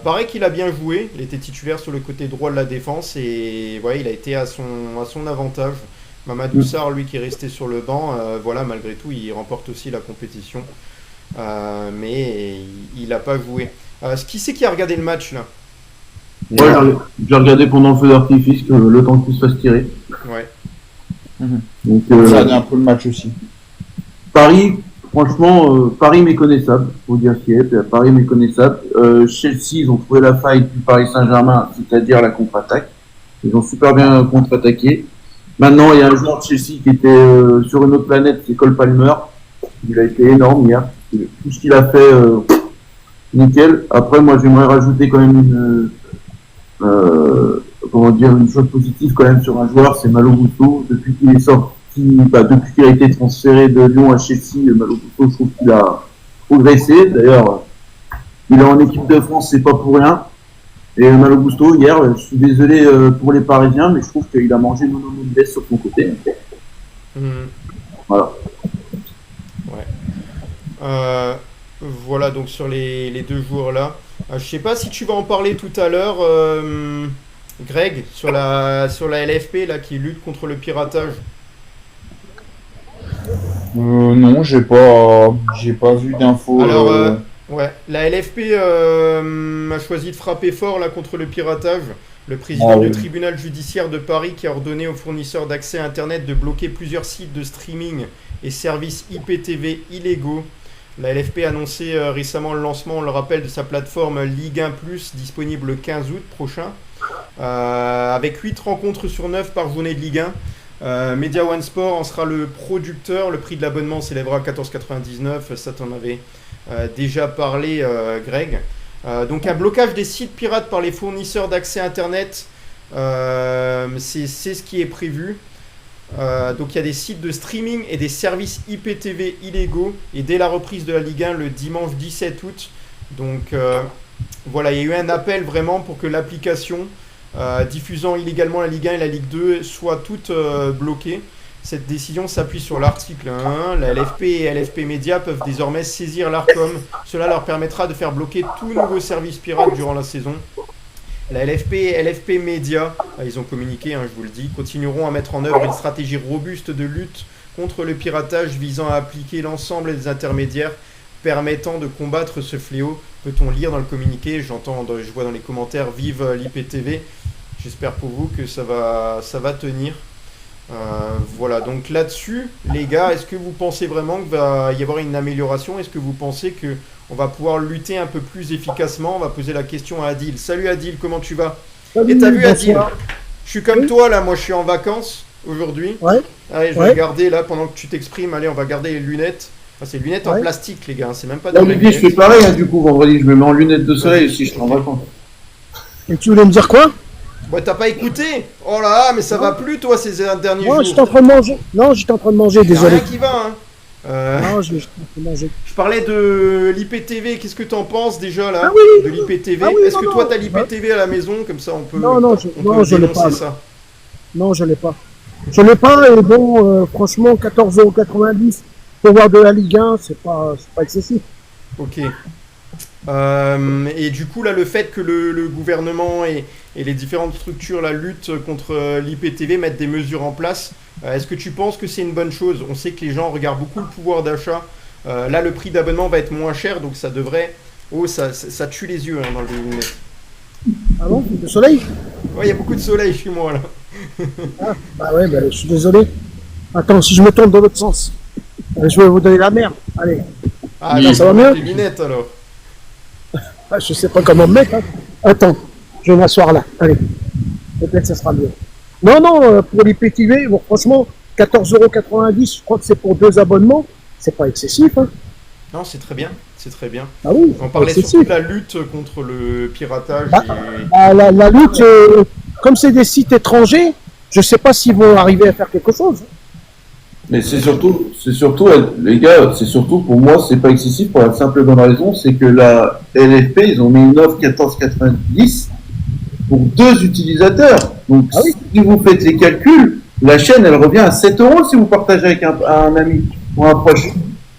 Paraît qu'il a bien joué, il était titulaire sur le côté droit de la défense et ouais, il a été à son avantage. Mamadou Sarr, lui qui est resté sur le banc, voilà, malgré tout, il remporte aussi la compétition. Mais il n'a pas joué. Qui c'est qui a regardé le match là? Ouais, j'ai regardé pendant le feu d'artifice, le temps qu'il se fasse tirer. Ouais. Donc, Ça a regardé un peu le match aussi. Paris, franchement, Paris méconnaissable, faut dire ce qu'il est. Paris méconnaissable. Chelsea, ils ont trouvé la faille du Paris Saint-Germain, c'est-à-dire la contre-attaque. Ils ont super bien contre-attaqué. Maintenant, il y a un joueur de Chelsea qui était sur une autre planète, c'est Cole Palmer. Il a été énorme hier. Tout ce qu'il a fait, nickel. Après, moi, j'aimerais rajouter quand même une chose positive quand même sur un joueur, c'est Malo Gusto. Depuis qu'il est sorti, depuis qu'il a été transféré de Lyon à Chelsea, Malo Gusto, je trouve qu'il a progressé. D'ailleurs, il est en équipe de France, c'est pas pour rien. Et Malo Gusto, hier, je suis désolé pour les Parisiens, mais je trouve qu'il a mangé Nuno Mendes sur son côté. Voilà. Ouais. Voilà, donc sur les deux joueurs là. Je sais pas si tu vas en parler tout à l'heure, Greg, sur la LFP là, qui lutte contre le piratage. Non, j'ai pas vu d'infos. Alors, ouais, la LFP a choisi de frapper fort là contre le piratage. Le président du tribunal judiciaire de Paris qui a ordonné aux fournisseurs d'accès à Internet de bloquer plusieurs sites de streaming et services IPTV illégaux. La LFP a annoncé récemment le lancement, on le rappelle, de sa plateforme Ligue 1+, disponible le 15 août prochain, avec 8 rencontres sur 9 par journée de Ligue 1. Media One Sport en sera le producteur, le prix de l'abonnement s'élèvera à 14,99, ça t'en avait déjà parlé, Greg. Donc un blocage des sites pirates par les fournisseurs d'accès Internet, c'est ce qui est prévu. Donc il y a des sites de streaming et des services IPTV illégaux et dès la reprise de la Ligue 1 le dimanche 17 août. Donc voilà, il y a eu un appel vraiment pour que l'application diffusant illégalement la Ligue 1 et la Ligue 2 soit toutes bloquées. Cette décision s'appuie sur l'article 1. La LFP et LFP Media peuvent désormais saisir l'ARCOM. Cela leur permettra de faire bloquer tout nouveau service pirate durant la saison. La LFP et LFP Media, ils ont communiqué, je vous le dis, continueront à mettre en œuvre une stratégie robuste de lutte contre le piratage visant à appliquer l'ensemble des intermédiaires permettant de combattre ce fléau. Peut-on lire dans le communiqué, je vois dans les commentaires, vive l'IPTV. J'espère pour vous que ça va tenir. Voilà, donc là-dessus, les gars, est-ce que vous pensez vraiment qu'il va y avoir une amélioration? Est-ce que vous pensez qu'on va pouvoir lutter un peu plus efficacement? On va poser la question à Adil. Salut Adil, comment tu vas? Et t'as vu Adil? Je suis comme toi là, moi je suis en vacances aujourd'hui. Ouais. Allez, je vais garder là pendant que tu t'exprimes. Allez, on va garder les lunettes. Enfin, c'est lunettes en plastique, les gars, c'est même pas des lunettes. Je fais pareil, du coup, vendredi, je me mets en lunettes de soleil si je suis en vacances. Et tu voulais me dire quoi? Ouais, t'as pas écouté? Oh là là, mais ça va plus, toi, ces derniers Moi, jours. j'étais en train de manger. Non, j'étais en train de manger, Y a désolé. rien qui va, hein. Non, j'étais en train de manger. Je parlais de l'IPTV, qu'est-ce que t'en penses déjà là? Ah oui. De l'IPTV. Ah oui, Est-ce non, que toi non. t'as l'IPTV à la maison? Comme ça on peut, Non, non, on non, peut je l'ai dénoncer pas. ça. Non, je l'ai pas. Je l'ai pas, et bon, franchement, 14,90 € pour voir de la Ligue 1, c'est pas excessif. Ok. Et du coup là, le fait que le gouvernement et les différentes structures là, luttent contre l'IPTV, mettent des mesures en place, est-ce que tu penses que c'est une bonne chose? On sait que les gens regardent beaucoup le pouvoir d'achat. Là, le prix d'abonnement va être moins cher, donc ça devrait... Oh, ça tue les yeux hein, dans le lunettes. Ah bon? Le soleil? Ouais, il y a beaucoup de soleil chez moi là. Ah, bah ouais, bah, je suis désolé. Attends, si je me tourne dans l'autre sens, je vais vous donner la merde. Allez. Ah, Oui, non, ça va mieux? les lunettes alors. Ah, je sais pas comment me mettre. Hein. Attends, je vais m'asseoir là. Allez. Peut-être que ça sera mieux. Non, non, pour l'IPTV, bon, franchement, 14,90 €, je crois que c'est pour 2 abonnements. C'est pas excessif. Hein. Non, c'est très bien, c'est très bien. Ah oui, On parlait excessif. surtout de la lutte contre le piratage. Bah, et... Bah, la lutte, comme c'est des sites étrangers, je sais pas s'ils vont arriver à faire quelque chose. Mais c'est surtout, les gars, c'est surtout pour moi, c'est pas excessif pour la simple et bonne raison, c'est que la LFP, ils ont mis une offre 14,90 pour 2 utilisateurs. Donc, Ah oui. si vous faites les calculs, la chaîne, elle revient à 7 € si vous partagez avec un ami ou un proche.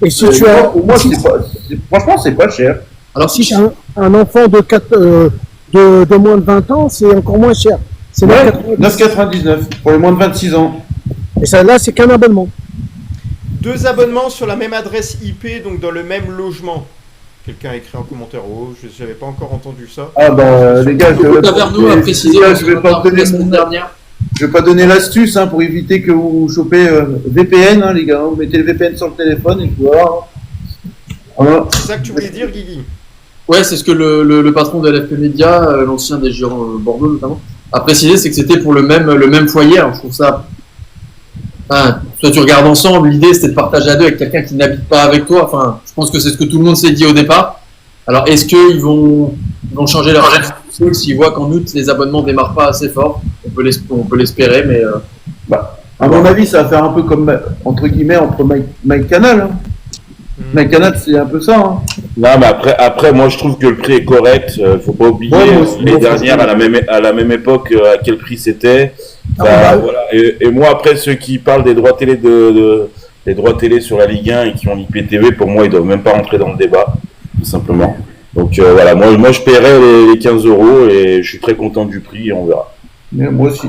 Et si tu as, Pour moi, franchement, c'est pas cher. Alors, si tu as un enfant de moins de 20 ans, c'est encore moins cher. C'est Ouais, 9,90 €. 9,99 pour les moins de 26 ans. Et ça, là, c'est qu'un abonnement. 2 abonnements sur la même adresse IP, donc dans le même logement. Quelqu'un a écrit en commentaire. Oh, je n'avais pas encore entendu ça. Ah bah les gars, Taverneau a précisé les gars, dans je son vais pas interview donner la semaine dernière. Je vais pas donner l'astuce hein, pour éviter que vous chopez VPN, hein, les gars. Vous mettez le VPN sur le téléphone et puis voilà. Voilà. C'est ça que tu voulais dire, Guigui? Ouais, c'est ce que le patron de LFP Média, l'ancien des Girons Bordeaux notamment, a précisé, c'est que c'était pour le même foyer. Alors, je trouve ça... Enfin, toi, tu regardes ensemble, l'idée c'était de partager à 2 avec quelqu'un qui n'habite pas avec toi. Enfin, je pense que c'est ce que tout le monde s'est dit au départ. Alors, est-ce qu'ils vont changer leur réflexion s'ils voient qu'en août, les abonnements démarrent pas assez fort? On peut l'espérer, mais... À mon avis, ça va faire un peu comme, entre guillemets, entre MyCanal. Hein. MyCanal, c'est un peu ça. Hein. Non, mais après, moi, je trouve que le prix est correct. Faut pas oublier Ouais, moi aussi, les moi, dernières franchement. à la même époque, à quel prix c'était. Enfin, Ah, bah, voilà. Et moi, après, ceux qui parlent des droits télé des droits télé sur la Ligue 1 et qui ont l'IPTV, pour moi, ils doivent même pas rentrer dans le débat, tout simplement. Donc voilà, moi, je paierai les 15 € et je suis très content du prix et on verra. Mais moi aussi.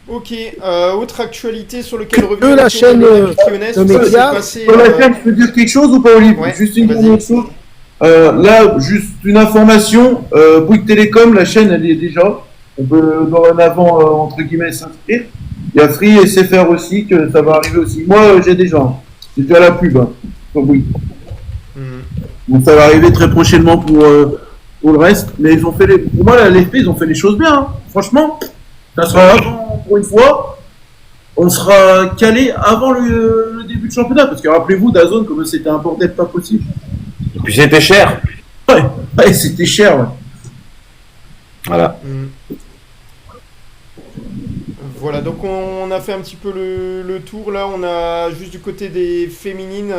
Ok, autre actualité sur laquelle revient la chaîne de médias. Sur la chaîne, je peux dire quelque chose ou pas, Olivier? Ouais, Juste une vas-y. dernière chose. Là, juste une information. Bouygues Télécom, la chaîne, elle y est déjà. On peut dorénavant, entre guillemets, s'inscrire. Il y a Free et SFR aussi, que ça va arriver aussi. Moi, j'ai déjà. J'ai déjà la pub hein, sur Bouygues. Donc ça va arriver très prochainement pour le reste. Mais ils ont fait pour moi, la LFP, ils ont fait les choses bien. Hein. Franchement, ça sera avant, pour une fois. On sera calé avant le début de championnat. Parce que rappelez-vous, DAZN, comme c'était un bordel pas possible. Et puis c'était cher. Ouais, c'était cher. Ouais. Voilà. Voilà, donc on a fait un petit peu le tour. Là, on a juste du côté des féminines,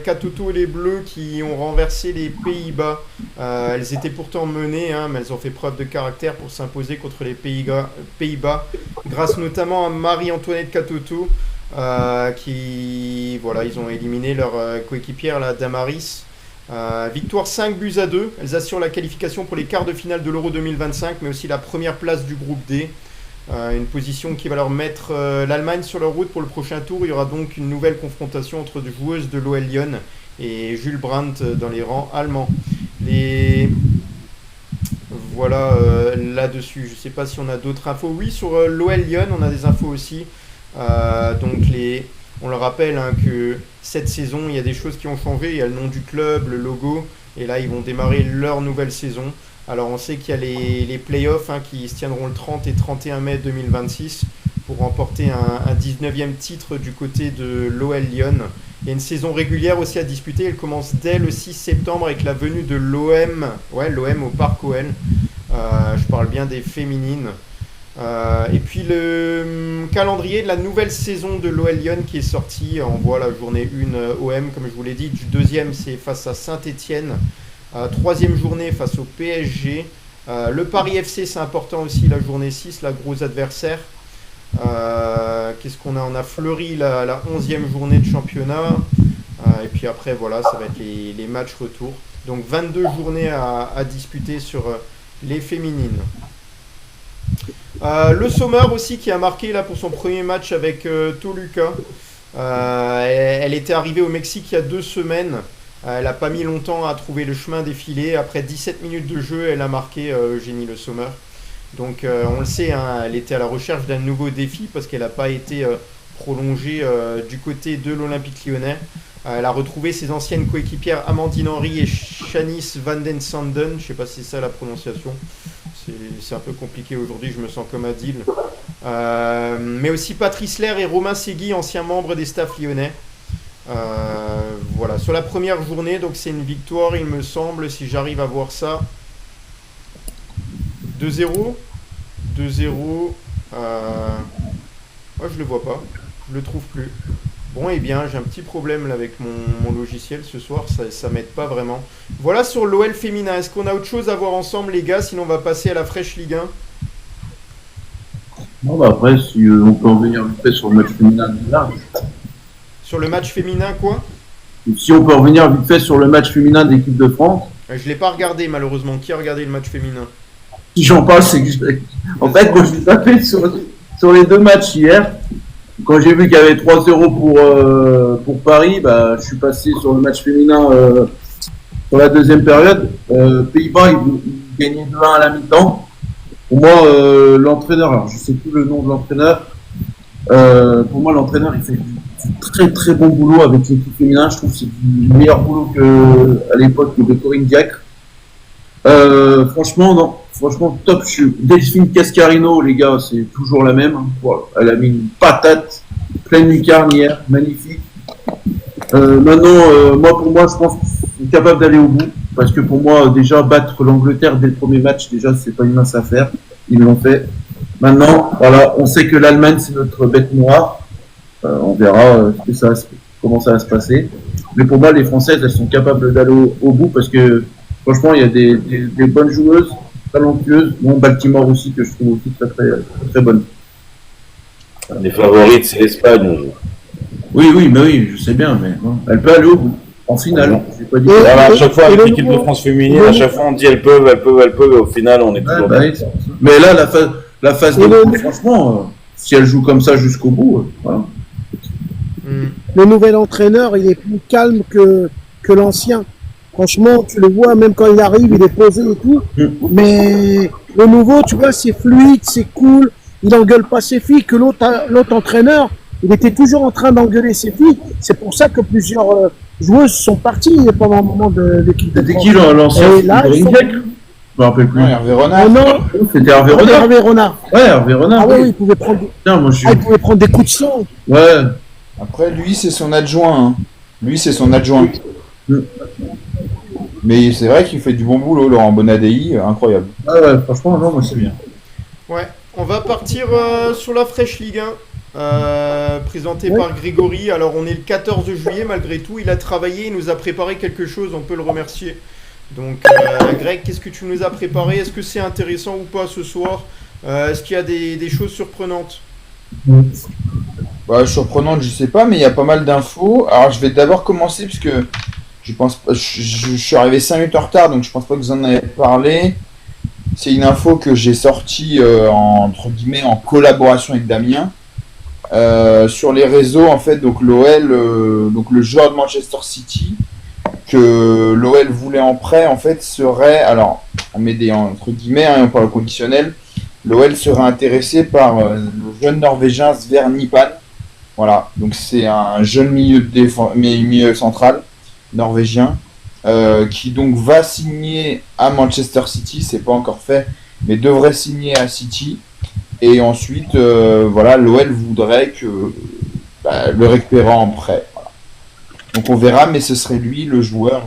Katoto et les Bleus qui ont renversé les Pays-Bas. Elles étaient pourtant menées, hein, mais elles ont fait preuve de caractère pour s'imposer contre les Pays-Bas, grâce notamment à Marie-Antoinette Katoto, qui, voilà, ils ont éliminé leur coéquipière, la Damaris. Victoire 5-2. Elles assurent la qualification pour les quarts de finale de l'Euro 2025, mais aussi la première place du groupe D. Une position qui va leur mettre l'Allemagne sur leur route pour le prochain tour. Il y aura donc une nouvelle confrontation entre des joueuses de l'OL Lyon et Jules Brandt dans les rangs allemands. Voilà là-dessus. Je ne sais pas si on a d'autres infos. Oui, sur l'OL Lyon, on a des infos aussi. On le rappelle hein, que cette saison, il y a des choses qui ont changé. Il y a le nom du club, le logo. Et là, ils vont démarrer leur nouvelle saison. Alors on sait qu'il y a les playoffs hein, qui se tiendront le 30 et 31 mai 2026 pour remporter un 19e titre du côté de l'OL Lyon. Il y a une saison régulière aussi à disputer, elle commence dès le 6 septembre avec la venue de l'OM au Parc OL. Je parle bien des féminines. Et puis le calendrier de la nouvelle saison de l'OL Lyon qui est sorti. On voit la journée 1 OM, comme je vous l'ai dit. Du deuxième, c'est face à Saint-Etienne. Troisième journée face au PSG. Le Paris FC, c'est important aussi, la journée 6, la gros adversaire. Qu'est-ce qu'on a? On a Fleury, la 11e journée de championnat. Et puis après, voilà, ça va être les matchs retour. Donc 22 journées à disputer sur les féminines. Le Sommer aussi qui a marqué là pour son premier match avec Toluca. Elle était arrivée au Mexique il y a 2 semaines. Elle n'a pas mis longtemps à trouver le chemin des filets. Après 17 minutes de jeu, elle a marqué Eugénie Le Sommer. Donc on le sait, hein, elle était à la recherche d'un nouveau défi parce qu'elle n'a pas été prolongée du côté de l'Olympique Lyonnais. Elle a retrouvé ses anciennes coéquipières Amandine Henry et Shanice Van den Sanden. Je ne sais pas si c'est ça la prononciation. C'est un peu compliqué aujourd'hui, je me sens comme Adil. Mais aussi Patrice Lair et Romain Segui, anciens membres des staffs lyonnais. Voilà, sur la première journée, donc c'est une victoire, il me semble, si j'arrive à voir ça. 2-0. 2-0. Je le vois pas, je le trouve plus. Bon, eh bien, j'ai un petit problème là avec mon logiciel ce soir, ça m'aide pas vraiment. Voilà sur l'OL féminin. Est-ce qu'on a autre chose à voir ensemble, les gars? Sinon, on va passer à la fraîche Ligue 1. Non, bah après, si on peut en venir vite fait sur le match féminin déjà. Sur le match féminin, quoi? Si on peut revenir vite fait sur le match féminin d'équipe de France. Je l'ai pas regardé, malheureusement. Qui a regardé le match féminin? Si j'en parle, c'est que en fait, quand je suis tapé sur les 2 matchs hier, quand j'ai vu qu'il y avait 3-0 pour Paris, bah, je suis passé sur le match féminin sur la deuxième période. Pays-Bas, ils gagnaient 2-1 à la mi-temps. Pour moi, l'entraîneur, alors je sais plus le nom de l'entraîneur, pour moi, l'entraîneur, il fait du très très bon boulot avec l'équipe féminin. Je trouve que c'est du meilleur boulot qu'à l'époque de Corinne Diacre. Franchement, non. Franchement, top. Delphine Cascarino, les gars, c'est toujours la même. Hein. Voilà. Elle a mis une patate pleine lucarne hier, magnifique. Maintenant, pour moi, je pense qu'ils sont capables d'aller au bout. Parce que pour moi, déjà, battre l'Angleterre dès le premier match, déjà, c'est pas une mince affaire. Ils l'ont fait. Maintenant, voilà, on sait que l'Allemagne, c'est notre bête noire. On verra comment ça va se passer. Mais pour moi, les Françaises, elles sont capables d'aller au bout parce que, franchement, il y a des bonnes joueuses, talentueuses. Bon, Baltimore aussi, que je trouve aussi très, très, très bonne. Les favorites, c'est l'Espagne. Oui, mais oui, je sais bien, mais bon, elle peut aller au bout. En finale, j'ai pas dit. À chaque fois, avec l'équipe de France féminine, à chaque fois, on dit elles peuvent, et au final, on est toujours oui. Mais là, la phase de groupe, franchement, si elle joue comme ça jusqu'au bout, voilà. Le nouvel entraîneur, il est plus calme que l'ancien. Franchement, tu le vois, même quand il arrive, il est posé et tout. Mais le nouveau, tu vois, c'est fluide, c'est cool. Il n'engueule pas ses filles. Que l'autre entraîneur, il était toujours en train d'engueuler ses filles. C'est pour ça que plusieurs joueuses sont parties pendant un moment de l'équipe de France. C'était qui l'ancien? Je me rappelle plus. Hervé Renard. Non, c'était Hervé Renard. Hervé Renard. Ouais, Hervé Renard. Ah oui, il pouvait prendre. Il pouvait prendre des coups de sang. Ouais. Après, lui, c'est son adjoint. Hein. Lui, c'est son adjoint. Mais c'est vrai qu'il fait du bon boulot, Laurent Bonadei, incroyable. Ah ouais, franchement, non, moi c'est bien. Ouais, on va partir sur la fraîche Ligue 1, présentée par Grégory. Alors, on est le 14 juillet, malgré tout. Il a travaillé, il nous a préparé quelque chose, on peut le remercier. Donc, Greg, qu'est-ce que tu nous as préparé? Est-ce que c'est intéressant ou pas ce soir? Est-ce qu'il y a des choses surprenantes? Surprenante, je sais pas, mais il y a pas mal d'infos. Alors, je vais d'abord commencer, puisque je suis arrivé 5 minutes en retard, donc je pense pas que vous en avez parlé. C'est une info que j'ai sortie, entre guillemets, en collaboration avec Damien. Sur les réseaux, en fait, donc l'OL, donc le joueur de Manchester City, que l'OL voulait en prêt, en fait, serait, alors, on met des entre guillemets, on parle au conditionnel, l'OL serait intéressé par le jeune Norvégien Sverre Nipan. Voilà, donc c'est un jeune milieu central norvégien qui donc va signer à Manchester City, c'est pas encore fait, mais devrait signer à City. Et ensuite, l'OL voudrait que le récupérer en prêt. Voilà. Donc on verra, mais ce serait lui le joueur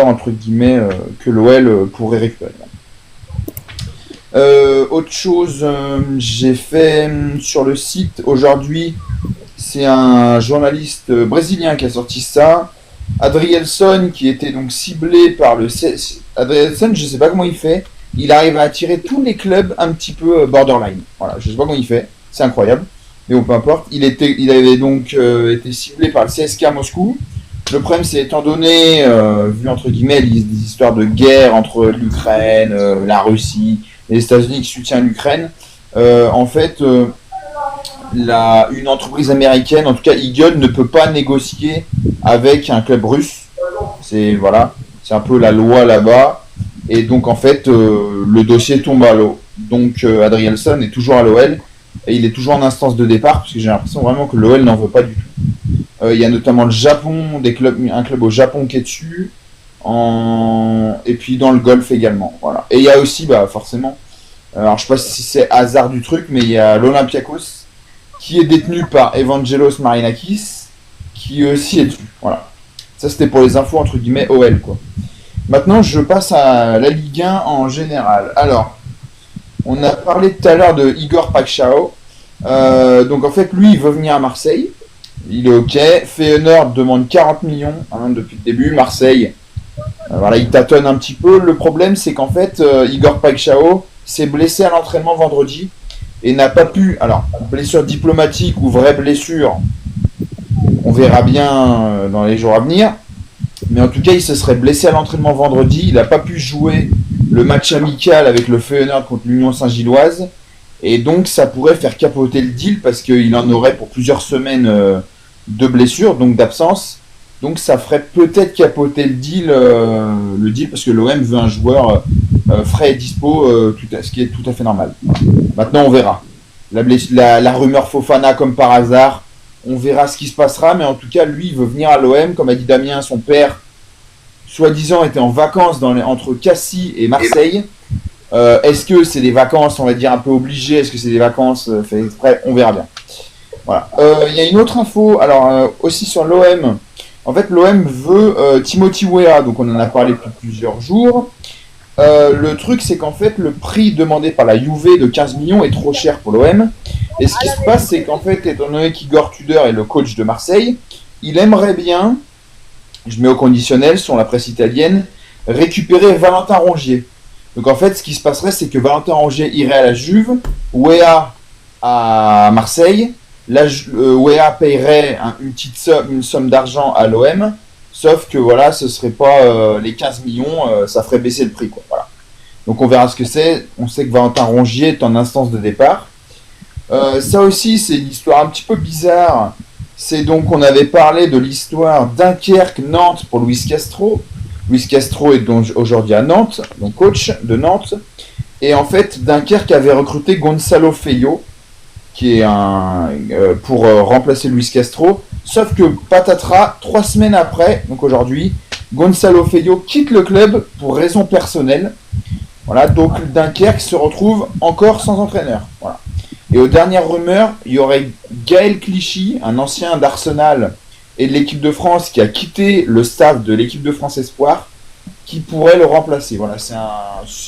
entre guillemets que l'OL pourrait récupérer. Autre chose, j'ai fait sur le site aujourd'hui, c'est un journaliste brésilien qui a sorti ça. Adrielson qui était donc ciblé par le Adrielson, je sais pas comment il fait. Il arrive à attirer tous les clubs un petit peu borderline. Voilà, je sais pas comment il fait. C'est incroyable. Mais bon, peu importe. Il avait donc été ciblé par le CSKA Moscou. Le problème, c'est étant donné, vu entre guillemets, des histoires de guerre entre l'Ukraine, la Russie, les États-Unis qui soutiennent l'Ukraine, en fait, une entreprise américaine, en tout cas Eagle, ne peut pas négocier avec un club russe. C'est un peu la loi là-bas. Et donc en fait, le dossier tombe à l'eau. Donc Adrielson est toujours à l'OL et il est toujours en instance de départ parce que j'ai l'impression vraiment que l'OL n'en veut pas du tout. Il y a notamment le Japon, un club au Japon qui est dessus, et puis dans le golf également. Voilà. Et il y a aussi, forcément, alors je sais pas si c'est hasard du truc, mais il y a l'Olympiakos qui est détenu par Evangelos Marinakis, qui aussi est dessus. Voilà. Ça c'était pour les infos entre guillemets OL quoi. Maintenant, je passe à la Ligue 1 en général. Alors, on a parlé tout à l'heure de Igor Paixão. Donc, en fait, lui, il veut venir à Marseille. Il est OK. Feyenoord demande 40 millions depuis le début. Marseille, il tâtonne un petit peu. Le problème, c'est qu'en fait, Igor Paixão s'est blessé à l'entraînement vendredi et n'a pas pu... Alors, blessure diplomatique ou vraie blessure, on verra bien dans les jours à venir. Mais en tout cas, il se serait blessé à l'entraînement vendredi. Il n'a pas pu jouer le match amical avec le Feyenoord contre l'Union Saint-Gilloise. Et donc, ça pourrait faire capoter le deal parce qu'il en aurait pour plusieurs semaines de blessure, donc d'absence. Donc, ça ferait peut-être capoter le deal parce que l'OM veut un joueur frais et dispo, ce qui est tout à fait normal. Maintenant, on verra. La rumeur Fofana, comme par hasard, on verra ce qui se passera, mais en tout cas, lui, il veut venir à l'OM. Comme a dit Damien, son père, soi-disant, était en vacances entre Cassis et Marseille. Est-ce que c'est des vacances, on va dire, un peu obligées? Est-ce que c'est des vacances fait exprès? On verra bien. Voilà. Il y a une autre info, alors aussi sur l'OM. En fait, l'OM veut Timothy Weah, donc on en a parlé depuis plusieurs jours. Le truc, c'est qu'en fait, le prix demandé par la Juve de 15 millions est trop cher pour l'OM. Et ce qui se passe, c'est qu'en fait, étant donné qu'Igor Tudor est le coach de Marseille, il aimerait bien, je mets au conditionnel sur la presse italienne, récupérer Valentin Rongier. Donc en fait, ce qui se passerait, c'est que Valentin Rongier irait à la Juve, Weah à Marseille, Weah paierait une somme d'argent à l'OM, sauf que voilà, ce serait pas les 15 millions, ça ferait baisser le prix, quoi. Voilà. Donc on verra ce que c'est. On sait que Valentin Rongier est en instance de départ. Ça aussi, c'est une histoire un petit peu bizarre. C'est donc, on avait parlé de l'histoire Dunkerque-Nantes pour Luis Castro. Luis Castro est donc aujourd'hui à Nantes, donc coach de Nantes. Et en fait, Dunkerque avait recruté Gonçalo Feio, qui est pour remplacer Luis Castro. Sauf que patatras, 3 semaines après, donc aujourd'hui, Gonçalo Feio quitte le club pour raison personnelle. Voilà, donc Dunkerque se retrouve encore sans entraîneur. Voilà. Et aux dernières rumeurs, il y aurait Gaël Clichy, un ancien d'Arsenal et de l'équipe de France qui a quitté le staff de l'équipe de France Espoir, qui pourrait le remplacer. Voilà,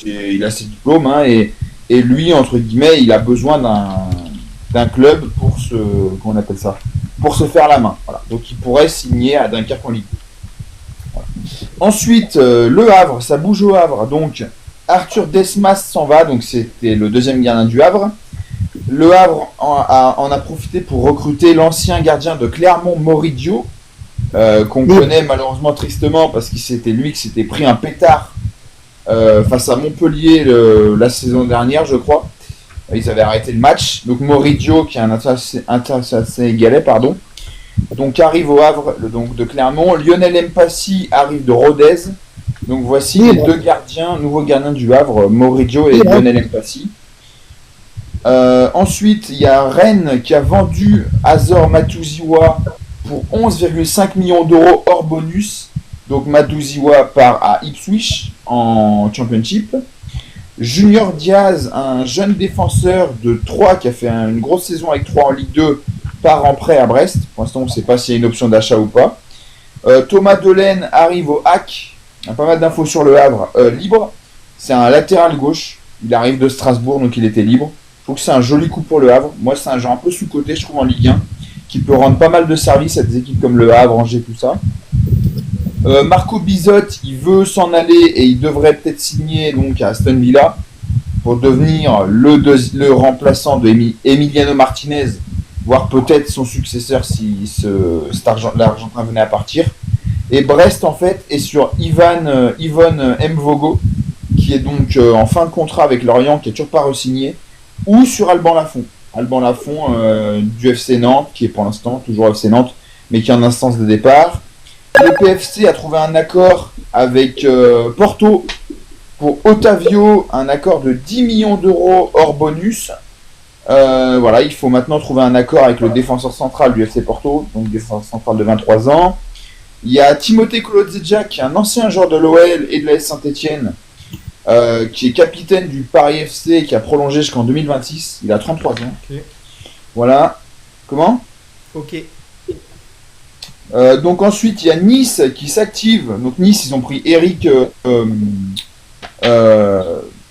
il a ses diplômes, et lui, entre guillemets, il a besoin d'un club pour se faire la main. Voilà. Donc il pourrait signer à Dunkerque en Ligue 2. Voilà. Ensuite, le Havre, ça bouge au Havre. Donc Arthur Desmas s'en va, donc c'était le deuxième gardien du Havre. Le Havre en a profité pour recruter l'ancien gardien de Clermont, Moridio, qu'on connaît malheureusement tristement parce que c'était lui qui s'était pris un pétard face à Montpellier la saison dernière, je crois. Ils avaient arrêté le match. Donc Moridio, qui est un sénégalais, donc arrive au Havre donc de Clermont. Lionel Mpassi arrive de Rodez. Donc voici les deux nouveaux gardiens du Havre, Moridio et Lionel Mpassi. Ensuite, il y a Rennes qui a vendu Azor Matuziwa pour 11,5 millions d'euros hors bonus. Donc Matuziwa part à Ipswich en Championship. Junior Diaz, un jeune défenseur de Troyes qui a fait une grosse saison avec Troyes en Ligue 2, part en prêt à Brest. Pour l'instant, on ne sait pas s'il y a une option d'achat ou pas. Thomas Delaine arrive au HAC. Il y a pas mal d'infos sur le Havre. Libre. C'est un latéral gauche. Il arrive de Strasbourg, donc il était libre. Je trouve que c'est un joli coup pour le Havre. Moi, c'est un genre un peu sous-coté, je trouve, en Ligue 1, qui peut rendre pas mal de services à des équipes comme le Havre, Angers, tout ça. Marco Bizotte, il veut s'en aller et il devrait peut-être signer donc à Aston Villa pour devenir le remplaçant de Emiliano Martinez, voire peut-être son successeur si l'Argentin venait à partir. Et Brest, en fait, est sur Yvonne Mvogo, qui est donc en fin de contrat avec Lorient, qui n'est toujours pas re-signé, ou sur Alban Lafont. Alban Lafont du FC Nantes, qui est pour l'instant toujours FC Nantes, mais qui est en instance de départ. Le PFC a trouvé un accord avec Porto pour Otavio, un accord de 10 millions d'euros hors bonus. Voilà, il faut maintenant trouver un accord avec le défenseur central du FC Porto, donc défenseur central de 23 ans. Il y a Timothée Kolodzeja, qui est un ancien joueur de l'OL et de la Saint-Etienne, qui est capitaine du Paris FC, qui a prolongé jusqu'en 2026. Il a 33 ans. Ok. Voilà. Comment ? Ok. Donc ensuite, il y a Nice qui s'active. Donc Nice, ils ont pris Eric,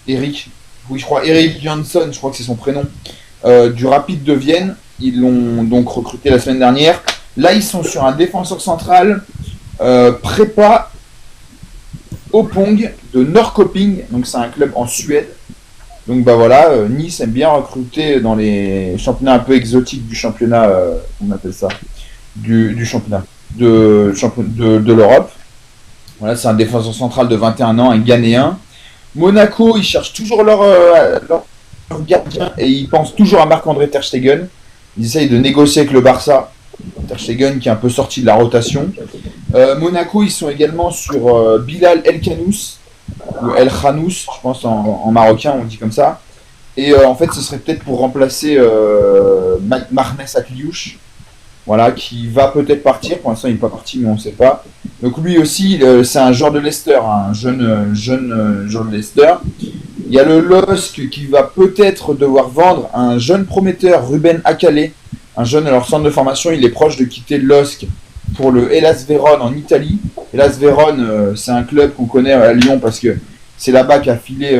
oui, je crois Eric Jansson, je crois que c'est son prénom, du Rapide de Vienne. Ils l'ont donc recruté la semaine dernière. Là, ils sont sur un défenseur central prépa Opong de Norrköping. Donc c'est un club en Suède. Donc bah voilà, Nice aime bien recruter dans les championnats un peu exotiques du championnat, on appelle ça, du championnat de l'Europe. Voilà, c'est un défenseur central de 21 ans, un Ghanéen. Monaco, ils cherchent toujours leur gardien et ils pensent toujours à Marc-André Ter Stegen. Ils essayent de négocier avec le Barça. Ter Stegen qui est un peu sorti de la rotation. Monaco, ils sont également sur Bilal El Khanous, ou El Khanous, je pense en marocain, on dit comme ça. Et en fait, ce serait peut-être pour remplacer Marnes Akliouche, voilà, qui va peut-être partir. Pour l'instant, il n'est pas parti, mais on ne sait pas. Donc lui aussi, c'est un joueur de Leicester, un jeune joueur de Leicester. Il y a le LOSC qui va peut-être devoir vendre un jeune prometteur, Ruben Akale, un jeune à leur centre de formation. Il est proche de quitter le LOSC pour le Hellas Vérone en Italie. Hellas Vérone, c'est un club qu'on connaît à Lyon parce que c'est là-bas qu'a filé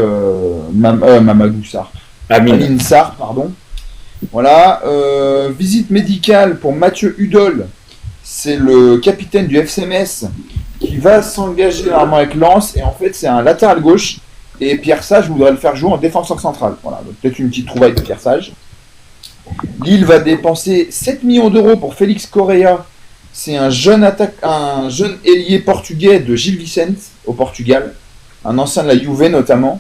Mamadou Sarr. Amin Sarr, pardon. Voilà. Visite médicale pour Mathieu Hudol. C'est le capitaine du FC Metz qui va s'engager normalement avec Lens. Et en fait, c'est un latéral gauche. Et Pierre Sage voudrait le faire jouer en défenseur central. Voilà, donc peut-être une petite trouvaille de Pierre Sage. Lille va dépenser 7 millions d'euros pour Félix Correa. C'est un jeune ailier portugais de Gil Vicente au Portugal. Un ancien de la Juve notamment.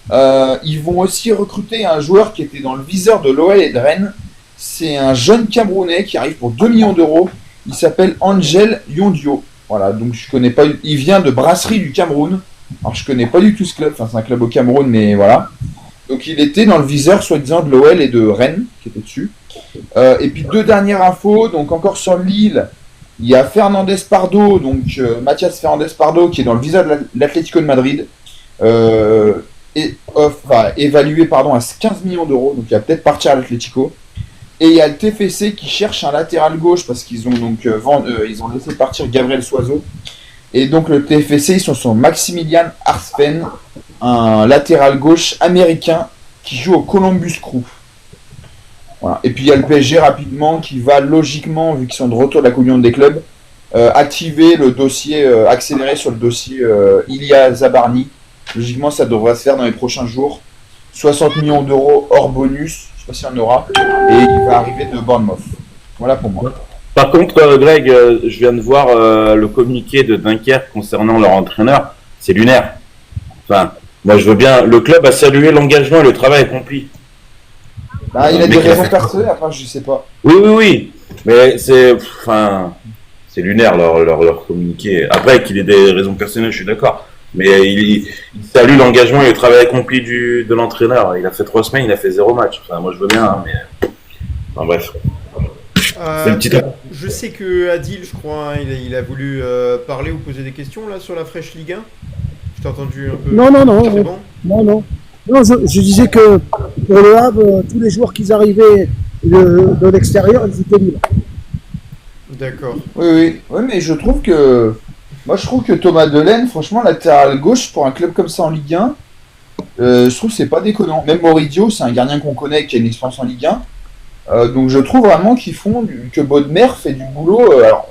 Ils vont aussi recruter un joueur qui était dans le viseur de l'OL et de Rennes. C'est un jeune Camerounais qui arrive pour 2 millions d'euros. Il s'appelle Angel Yondio. Voilà, donc je connais pas. Il vient de Brasserie du Cameroun. Alors je connais pas du tout ce club. Enfin, c'est un club au Cameroun, mais voilà. Donc il était dans le viseur, soi-disant, de l'OL et de Rennes, qui était dessus. Et puis deux dernières infos. Donc encore sur Lille, il y a Fernandez Pardo, donc Mathias Fernandez Pardo, qui est dans le viseur de l'Atlético de Madrid. Évalué à 15 millions d'euros, donc il va peut-être partir à l'Atlético. Et il y a le TFC qui cherche un latéral gauche parce qu'ils ont donc ils ont laissé partir Gabriel Soiseau. Et donc le TFC, ils sont sur Maximilian Arsfen, un latéral gauche américain qui joue au Columbus Crew. Voilà. Et puis il y a le PSG rapidement qui va logiquement, vu qu'ils sont de retour de la communion des clubs, activer le dossier, accélérer sur le dossier Ilia Zabarni. Logiquement, ça devrait se faire dans les prochains jours. 60 millions d'euros hors bonus, je sais pas s'il y en aura, et il va arriver de Bournemouth. Voilà pour moi. Par contre, Greg, je viens de voir le communiqué de Dunkerque concernant leur entraîneur. C'est lunaire. Enfin, moi je veux bien. Le club a salué l'engagement et le travail accompli. Bah, il a des raisons personnelles, après je sais pas. Oui. Mais c'est lunaire leur communiqué. Après qu'il ait des raisons personnelles, je suis d'accord. Mais il salue l'engagement et le travail accompli de l'entraîneur. Il a fait 3 semaines, il a fait 0 match. Enfin, moi je veux bien, hein, mais. Enfin, bref. Je sais que Adil, je crois, hein, il a voulu parler ou poser des questions là sur la fraîche Ligue 1. Je t'ai entendu un peu. Non. C'est bon Non, je disais que pour le Havre, tous les joueurs qui arrivaient de l'extérieur, ils étaient libres. D'accord. Oui, mais je trouve que Thomas Delaine, franchement, latéral gauche pour un club comme ça en Ligue 1, Je trouve que c'est pas déconnant. Même Moridio, c'est un gardien qu'on connaît qui a une expérience en Ligue 1. Donc je trouve vraiment que Bodmer fait du boulot. Alors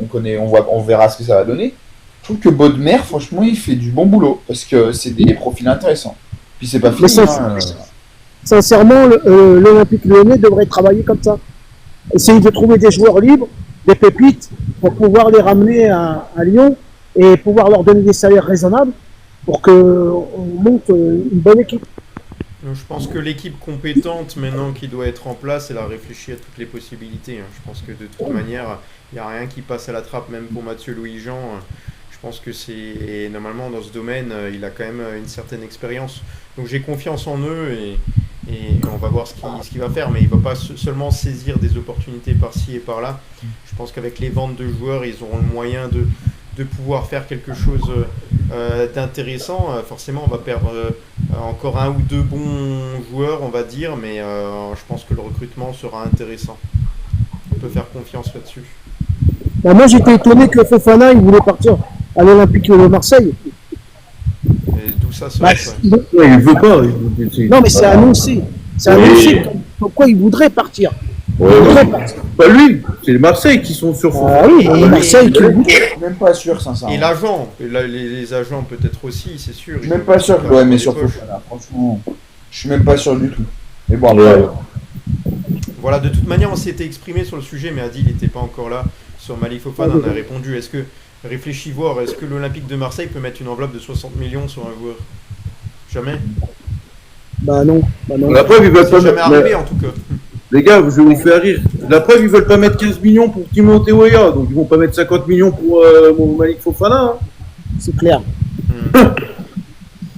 on verra ce que ça va donner. Je trouve que Bodmer, franchement, il fait du bon boulot parce que c'est des profils intéressants. Puis c'est pas fini. Sincèrement, l'Olympique Lyonnais devrait travailler comme ça. Essayer de trouver des joueurs libres, des pépites, pour pouvoir les ramener à Lyon et pouvoir leur donner des salaires raisonnables pour qu'on monte une bonne équipe. Donc, je pense que l'équipe compétente maintenant qui doit être en place, elle a réfléchi à toutes les possibilités. Je pense que de toute manière, il n'y a rien qui passe à la trappe, même pour Mathieu Louis-Jean. Je pense que c'est normalement dans ce domaine, il a quand même une certaine expérience. Donc j'ai confiance en eux et on va voir ce qu'il va faire. Mais il ne va pas seulement saisir des opportunités par-ci et par-là. Je pense qu'avec les ventes de joueurs, ils auront le moyen de pouvoir faire quelque chose d'intéressant. Forcément, on va perdre encore un ou deux bons joueurs, on va dire, mais je pense que le recrutement sera intéressant. On peut faire confiance là-dessus. Bah, moi, j'étais étonné que Fofana, il voulait partir à l'Olympique de Marseille. Et d'où ça sort il veut pas. Non, mais c'est annoncé. C'est annoncé pourquoi il voudrait partir. Pas lui, c'est les Marseille qui sont sur Fofana. Ah oui, Marseille qui Je suis même pas sûr, sincèrement. Et l'agent, les agents peut-être aussi, c'est sûr. Je suis même pas sûr que mais sur Fofana, franchement, je suis même pas sûr du tout. Mais bon, voilà, de toute manière, on s'était exprimé sur le sujet, mais Adil n'était pas encore là. Sur Malik Fofana, on a répondu. Est-ce que l'Olympique de Marseille peut mettre une enveloppe de 60 millions sur un joueur? Jamais. Bah non. La preuve, ils veulent pas jamais arrivé en tout cas. Les gars, je vais vous faire rire. La preuve, ils veulent pas mettre 15 millions pour Timothée Weah, donc ils vont pas mettre 50 millions pour Malik Fofana. C'est clair.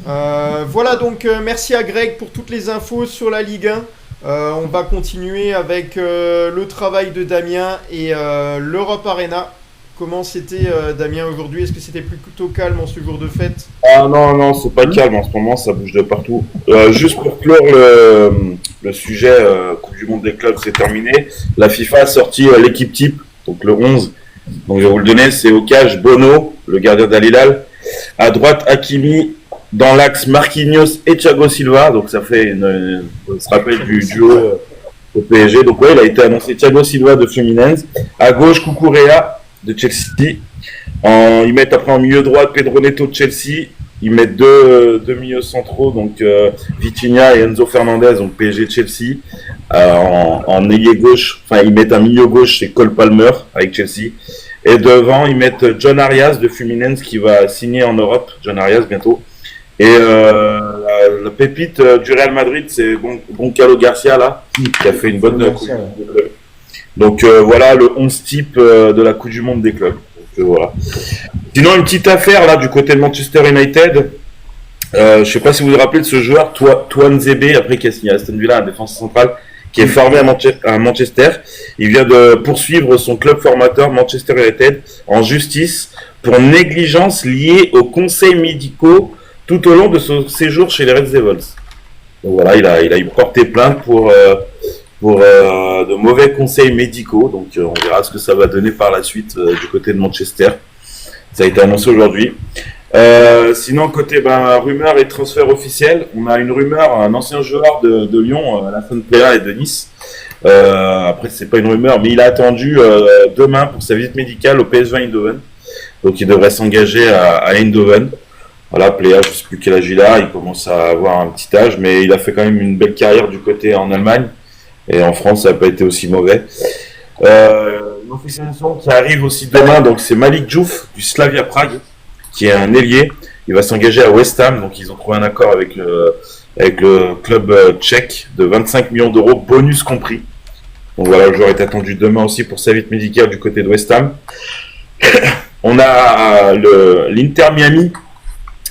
Voilà, donc merci à Greg pour toutes les infos sur la Ligue 1. On va continuer avec le travail de Damien et l'Europe Arena. Comment c'était Damien aujourd'hui? Est-ce que c'était plutôt calme en ce jour de fête? Ah non, c'est pas calme en ce moment, ça bouge de partout. Juste pour clore le sujet Coupe du Monde des clubs, c'est terminé. La FIFA a sorti l'équipe type, donc le 11. Donc je vais vous le donner, c'est au cage Bono, le gardien d'Al Hilal. À droite, Hakimi. Dans l'axe, Marquinhos et Thiago Silva. Donc ça fait on se rappelle du duo au PSG. Donc ouais, il a été annoncé Thiago Silva de Fluminense. À gauche, Cucurella de Chelsea. Ils mettent après en milieu droit Pedro Neto de Chelsea. Ils mettent deux milieux centraux, donc Vitinha et Enzo Fernandez, donc PSG de Chelsea. En ailier gauche, enfin ils mettent un milieu gauche, c'est Cole Palmer avec Chelsea. Et devant, ils mettent John Arias de Fluminense qui va signer en Europe. John Arias bientôt. Et la pépite du Real Madrid, c'est Goncalo Garcia là, qui a fait une bonne Coupe du Monde des clubs. Donc voilà le 11 type de la Coupe du Monde des clubs. Donc, voilà. Sinon, une petite affaire là du côté de Manchester United. Je sais pas si vous vous rappelez de ce joueur, Toine Zebe, après qui a signé à Aston Villa, un défenseur central, qui est formé à Manchester. Il vient de poursuivre son club formateur Manchester United en justice pour négligence liée aux conseils médicaux tout au long de son séjour chez les Red Devils. Donc voilà, il a porté plainte pour de mauvais conseils médicaux. Donc on verra ce que ça va donner par la suite du côté de Manchester. Ça a été annoncé aujourd'hui. Sinon, côté rumeur et transfert officiel, on a une rumeur, un ancien joueur de Lyon, Alassane Plea et de Nice. Après, c'est pas une rumeur, mais il a attendu demain pour sa visite médicale au PSV Eindhoven. Donc il devrait s'engager à Eindhoven. Voilà, Plea, je ne sais plus quel âge il a, il commence à avoir un petit âge, mais il a fait quand même une belle carrière du côté en Allemagne. Et en France, ça n'a pas été aussi mauvais. Une officialisation qui arrive aussi demain, donc c'est Malik Diouf du Slavia Prague, qui est un ailier. Il va s'engager à West Ham, donc ils ont trouvé un accord avec le club tchèque de 25 millions d'euros, bonus compris. Donc voilà, le joueur est attendu demain aussi pour sa visite médicale du côté de West Ham. On a l'Inter Miami,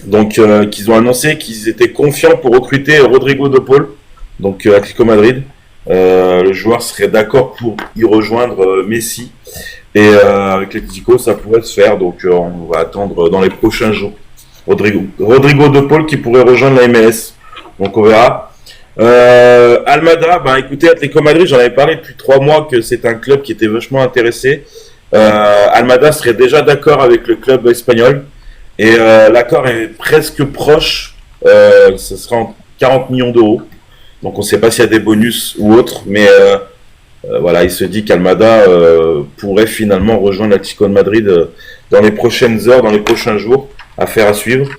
donc qu'ils ont annoncé qu'ils étaient confiants pour recruter Rodrigo de Paul, donc Atlético Madrid. Le joueur serait d'accord pour y rejoindre Messi. Et avec l'Atlético, ça pourrait se faire, donc on va attendre dans les prochains jours. Rodrigo de Paul qui pourrait rejoindre la MLS, donc on verra. Almada, écoutez, Atlético Madrid, j'en avais parlé depuis 3 mois que c'est un club qui était vachement intéressé. Almada serait déjà d'accord avec le club espagnol et l'accord est presque proche. Ce sera 40 millions d'euros. Donc on ne sait pas s'il y a des bonus ou autre, mais voilà, il se dit qu'Almada pourrait finalement rejoindre l'Atlético de Madrid dans les prochaines heures, dans les prochains jours. Affaire à suivre.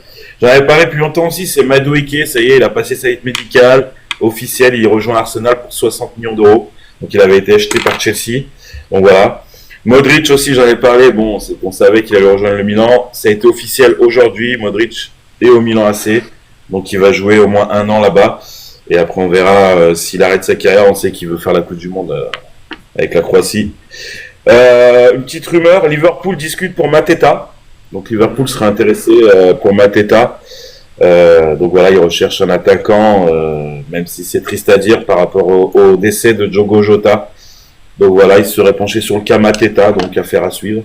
J'en avais parlé depuis longtemps aussi, c'est Madueke, ça y est, il a passé sa liste médicale officielle, il rejoint Arsenal pour 60 millions d'euros. Donc il avait été acheté par Chelsea. Donc voilà. Modric aussi, j'en ai parlé, bon, on savait qu'il allait rejoindre le Milan. Ça a été officiel aujourd'hui, Modric est au Milan AC. Donc il va jouer au moins 1 an là-bas. Et après on verra s'il arrête sa carrière, on sait qu'il veut faire la Coupe du Monde avec la Croatie. Une petite rumeur, Liverpool discute pour Mateta. Donc Liverpool serait intéressé pour Mateta. Donc voilà, il recherche un attaquant, même si c'est triste à dire par rapport au décès de Diogo Jota. Donc voilà, il serait penché sur le cas Mateta, donc affaire à suivre.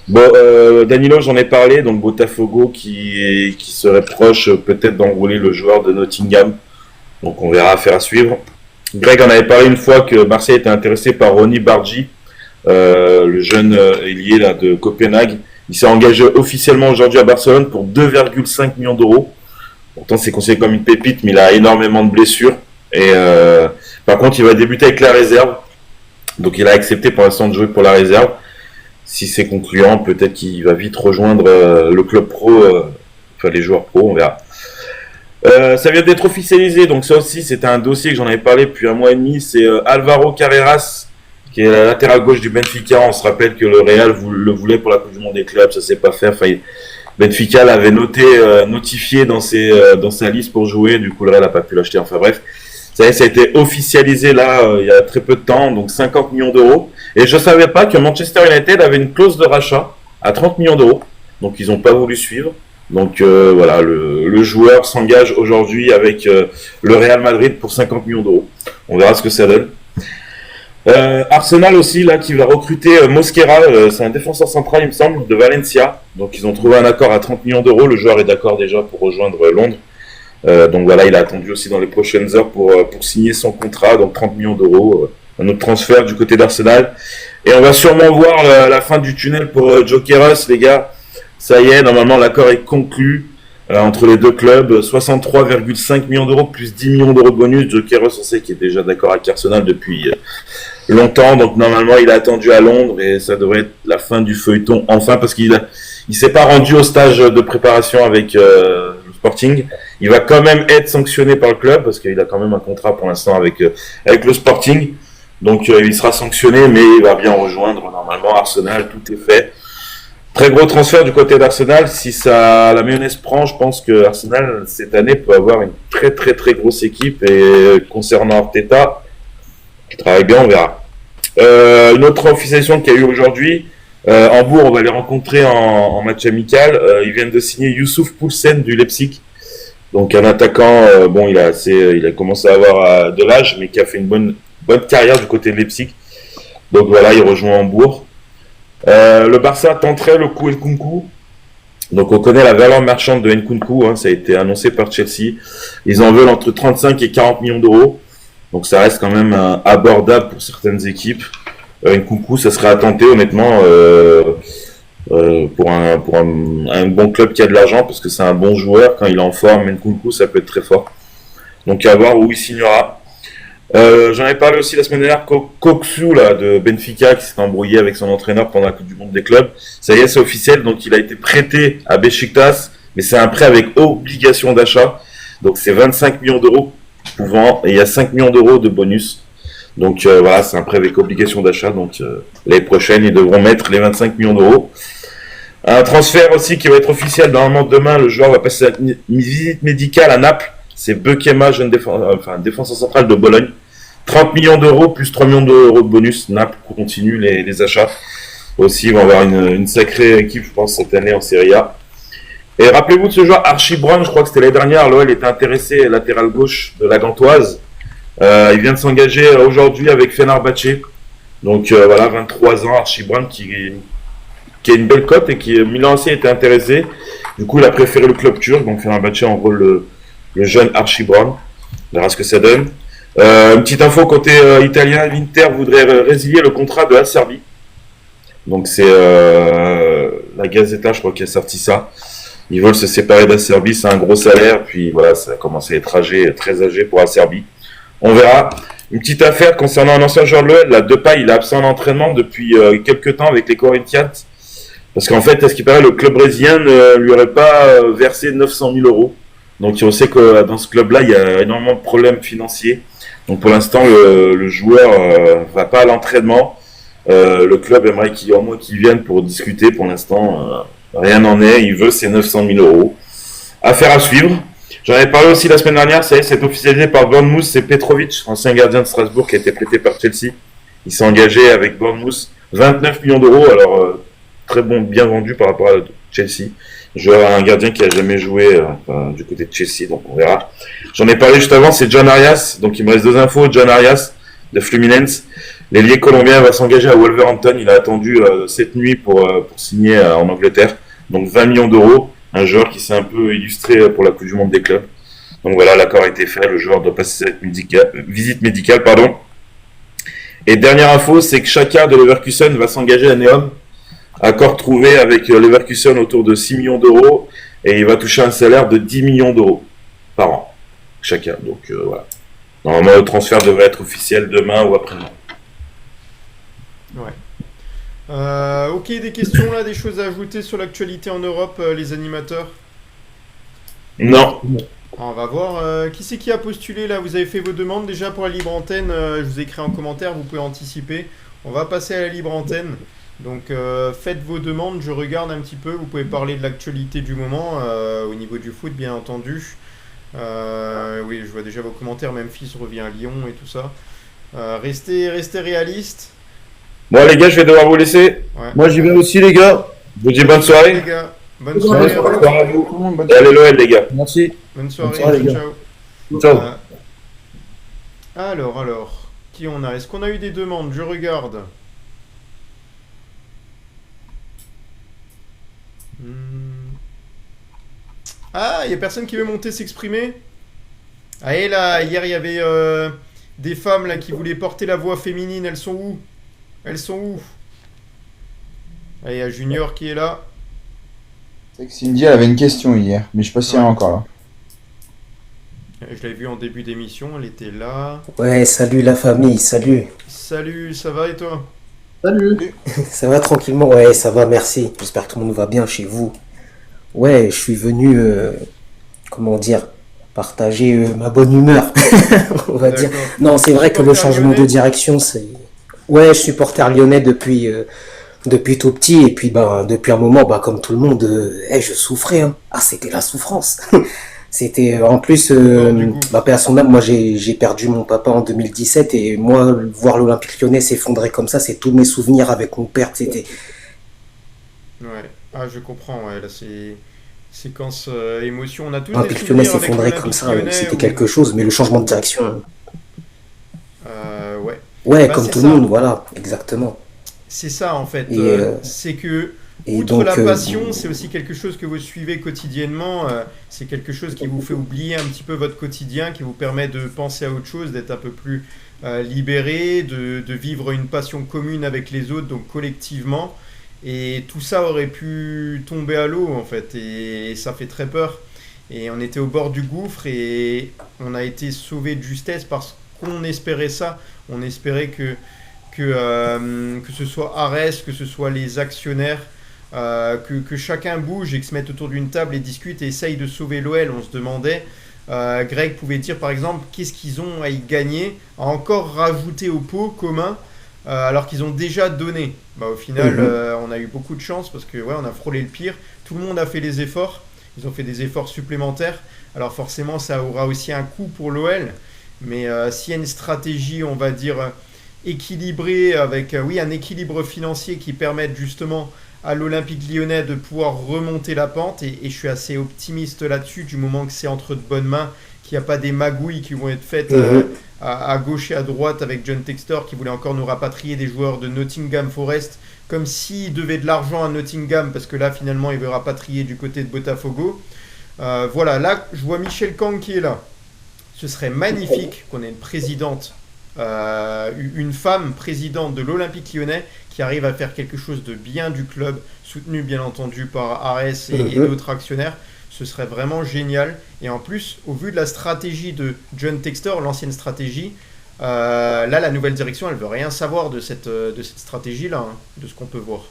Bon, Danilo, j'en ai parlé, donc Botafogo qui serait proche peut-être d'enrouler le joueur de Nottingham. Donc on verra, affaire à suivre. Greg en avait parlé une fois que Marseille était intéressé par Ronny Bargi, le jeune ailier là, de Copenhague. Il s'est engagé officiellement aujourd'hui à Barcelone pour 2,5 millions d'euros. Pourtant, c'est considéré comme une pépite, mais il a énormément de blessures. Et par contre, il va débuter avec la réserve. Donc, il a accepté pour l'instant de jouer pour la réserve. Si c'est concluant, peut-être qu'il va vite rejoindre le club pro, enfin les joueurs pro, on verra. Ça vient d'être officialisé, donc ça aussi, c'était un dossier que j'en avais parlé depuis 1 mois et demi. C'est Alvaro Carreras, qui est la latéral gauche du Benfica. On se rappelle que le Real le voulait pour la Coupe du Monde des clubs, ça s'est pas fait. Enfin, Benfica l'avait notifié dans sa liste pour jouer, du coup le Real n'a pas pu l'acheter. Enfin bref, ça a été officialisé là il y a très peu de temps, donc 50 millions d'euros. Et je savais pas que Manchester United avait une clause de rachat à 30 millions d'euros, donc ils n'ont pas voulu suivre. Donc voilà, le joueur s'engage aujourd'hui avec le Real Madrid pour 50 millions d'euros. On verra ce que ça donne. Arsenal aussi là qui va recruter Mosquera, c'est un défenseur central il me semble de Valencia, donc ils ont trouvé un accord à 30 millions d'euros, le joueur est d'accord déjà pour rejoindre Londres, donc voilà, il a attendu aussi dans les prochaines heures pour signer son contrat, donc 30 millions d'euros, un autre transfert du côté d'Arsenal, et on va sûrement voir la fin du tunnel pour Gyökeres les gars, ça y est, normalement l'accord est conclu entre les deux clubs, 63,5 millions d'euros plus 10 millions d'euros de bonus. Gyökeres on sait qu'il est déjà d'accord avec Arsenal depuis longtemps, donc normalement il a attendu à Londres et ça devrait être la fin du feuilleton enfin, parce qu'il s'est pas rendu au stage de préparation avec le Sporting. Il va quand même être sanctionné par le club parce qu'il a quand même un contrat pour l'instant avec le Sporting, donc il sera sanctionné, mais il va bien rejoindre normalement Arsenal, tout est fait. Très gros transfert du côté d'Arsenal. Si la mayonnaise prend, je pense que Arsenal cette année peut avoir une très très très grosse équipe, et concernant Arteta, qui travaille bien, on verra. Une autre officialisation qu'il y a eu aujourd'hui, Hambourg, on va les rencontrer en match amical. Ils viennent de signer Youssouf Poulsen du Leipzig, donc un attaquant. Bon, il a commencé à avoir de l'âge, mais qui a fait une bonne carrière du côté de Leipzig. Donc voilà, il rejoint Hambourg. Le Barça tenterait le coup Nkunku. Donc on connaît la valeur marchande de Nkunku, hein, ça a été annoncé par Chelsea. Ils en veulent entre 35 et 40 millions d'euros. Donc ça reste quand même abordable pour certaines équipes. Nkunku, ça serait à tenter honnêtement pour un bon club qui a de l'argent, parce que c'est un bon joueur quand il est en forme. Nkunku, ça peut être très fort. Donc à voir où il signera. J'en avais parlé aussi la semaine dernière, Koksu là, de Benfica, qui s'est embrouillé avec son entraîneur pendant la Coupe du Monde des clubs. Ça y est, c'est officiel, donc il a été prêté à Beşiktaş, mais c'est un prêt avec obligation d'achat. Donc c'est 25 millions d'euros et il y a 5 millions d'euros de bonus. Donc voilà, c'est un prêt avec obligation d'achat, donc l'année prochaine, ils devront mettre les 25 millions d'euros. Un transfert aussi qui va être officiel, normalement demain, le joueur va passer une visite médicale à Naples. C'est Bekema, jeune défenseur central de Bologne. 30 millions d'euros plus 3 millions d'euros de bonus. Naples continue les achats. Aussi, ils vont avoir une sacrée équipe, je pense, cette année en Serie A. Et rappelez-vous de ce joueur, Archie Brown, je crois que c'était l'année dernière. L'OL était intéressé, latéral gauche de la Gantoise. Il vient de s'engager aujourd'hui avec Fenerbahçe. Donc voilà, 23 ans, Archie Brown qui a une belle cote et qui Milan aussi était intéressé. Du coup, il a préféré le club turc. Donc Fenerbahçe enrôle le jeune Archie Brown. On verra ce que ça donne. Une petite info côté italien, l'Inter voudrait résilier le contrat de Acerbi. Donc c'est la Gazzetta, je crois, qui a sorti ça. Ils veulent se séparer d'Acerbi, c'est un gros salaire, puis voilà, ça a commencé à être très âgé pour Acerbi. On verra. Une petite affaire concernant un ancien joueur de l'OL, la Depay, il est absent d'entraînement depuis quelques temps avec les Corinthians. Parce qu'en fait, à ce qui paraît, le club brésilien ne lui aurait pas versé 900 000 euros. Donc on sait que dans ce club-là, il y a énormément de problèmes financiers. Donc pour l'instant, le joueur va pas à l'entraînement. Le club aimerait au moins qu'il vienne pour discuter. Pour l'instant, rien n'en est. Il veut ses 900 000 euros. Affaire à suivre. J'en avais parlé aussi la semaine dernière. Ça y est, c'est officialisé par Bournemouth. C'est Petrovic, ancien gardien de Strasbourg, qui a été prêté par Chelsea. Il s'est engagé avec Bournemouth. 29 millions d'euros. Alors, très bon, bien vendu par rapport à Chelsea. Un gardien qui a jamais joué du côté de Chelsea, donc on verra. J'en ai parlé juste avant, c'est John Arias. Donc il me reste 2 infos. John Arias de Fluminense. L'ailier colombien va s'engager à Wolverhampton. Il a attendu cette nuit pour signer en Angleterre. Donc 20 millions d'euros. Un joueur qui s'est un peu illustré pour la Coupe du Monde des clubs. Donc voilà, l'accord a été fait. Le joueur doit passer cette visite médicale. Et dernière info, c'est que Xhaka de Leverkusen va s'engager à Neom. Accord trouvé avec Leverkusen autour de 6 millions d'euros. Et il va toucher un salaire de 10 millions d'euros par an. Xhaka. Donc voilà. Normalement, le transfert devrait être officiel demain ou après-demain. Ouais. Ok, des questions là, des choses à ajouter sur l'actualité en Europe, les animateurs? Non. On va voir. Qui c'est qui a postulé là? Vous avez fait vos demandes déjà pour la libre antenne? Je vous ai écrit en commentaire, vous pouvez anticiper. On va passer à la libre antenne. Donc faites vos demandes, je regarde un petit peu. Vous pouvez parler de l'actualité du moment au niveau du foot, bien entendu. Oui, je vois déjà vos commentaires. Memphis revient à Lyon et tout ça. Restez réalistes. Bon les gars, je vais devoir vous laisser. Ouais. Moi j'y vais aussi les gars. Je vous dis bonne soirée. Les gars, bonne soirée. Bonne soirée à vous. Et allez l'OL les gars. Merci. Bonne soirée, soirée, les gars. ciao. Ciao. Alors, qui on a? Est-ce qu'on a eu des demandes? Je regarde. Ah, il n'y a personne qui veut monter s'exprimer? Ah, et là, hier, il y avait des femmes là qui voulaient porter la voix féminine. Elles sont où? Elles sont où? Ah, il y a Junior qui est là. C'est que Cindy, elle avait une question hier, mais je sais pas si elle est encore là. Je l'avais vue en début d'émission, elle était là. Ouais, salut la famille, salut. Salut, ça va et toi? Salut. Ça va tranquillement? Ouais, ça va, merci. J'espère que tout le monde va bien chez vous. Ouais, je suis venu, comment dire, partager ma bonne humeur, on va dire. Non, c'est vrai que le changement de direction, c'est... Ouais, je suis supporter lyonnais depuis tout petit, et puis depuis un moment, comme tout le monde, je souffrais. Hein. Ah, c'était la souffrance. C'était en plus, paix à son âme, moi j'ai perdu mon papa en 2017, et moi, voir l'Olympique lyonnais s'effondrer comme ça, c'est tous mes souvenirs avec mon père, c'était... Ouais, ah je comprends, ouais, là c'est... Séquence émotion, on a tous l'Olympique des lyonnais souvenirs avec s'effondrer l'Olympique comme ça, Lyonnais c'était ou- quelque chose, mais le changement de direction... Ouais. Ouais, Bah, comme c'est tout ça. le monde, voilà, exactement. C'est ça en fait, Et, c'est que et outre donc, la passion, c'est aussi quelque chose que vous suivez quotidiennement, c'est quelque chose qui vous fait oublier un petit peu votre quotidien, qui vous permet de penser à autre chose, d'être un peu plus libéré, de vivre une passion commune avec les autres, donc collectivement. Et tout ça aurait pu tomber à l'eau en fait, et ça fait très peur. Et on était au bord du gouffre et on a été sauvé de justesse parce qu'on espérait ça. On espérait que ce soit Arès, que ce soit les actionnaires, que chacun bouge et que se mette autour d'une table et discute et essaye de sauver l'OL. On se demandait, Greg pouvait dire par exemple, qu'est-ce qu'ils ont à y gagner, à encore rajouter au pot commun, alors qu'ils ont déjà donné. Au final, on a eu beaucoup de chance parce que ouais, on a frôlé le pire. Tout le monde a fait les efforts. Ils ont fait des efforts supplémentaires. Alors forcément, ça aura aussi un coût pour l'OL. Mais s'il y a une stratégie, on va dire, équilibrée, avec un équilibre financier qui permette justement à l'Olympique lyonnais de pouvoir remonter la pente, et je suis assez optimiste là-dessus, du moment que c'est entre de bonnes mains, qu'il n'y a pas des magouilles qui vont être faites à gauche et à droite avec John Textor qui voulait encore nous rapatrier des joueurs de Nottingham Forest, comme s'il devait de l'argent à Nottingham, parce que là finalement il veut rapatrier du côté de Botafogo. Voilà, là je vois Michel Kang qui est là. Ce serait magnifique qu'on ait une présidente, une femme présidente de l'Olympique lyonnais qui arrive à faire quelque chose de bien du club, soutenu bien entendu par Ares et d'autres actionnaires, ce serait vraiment génial. Et en plus, au vu de la stratégie de John Textor, l'ancienne stratégie, là, la nouvelle direction, elle veut rien savoir de cette stratégie-là, hein, de ce qu'on peut voir.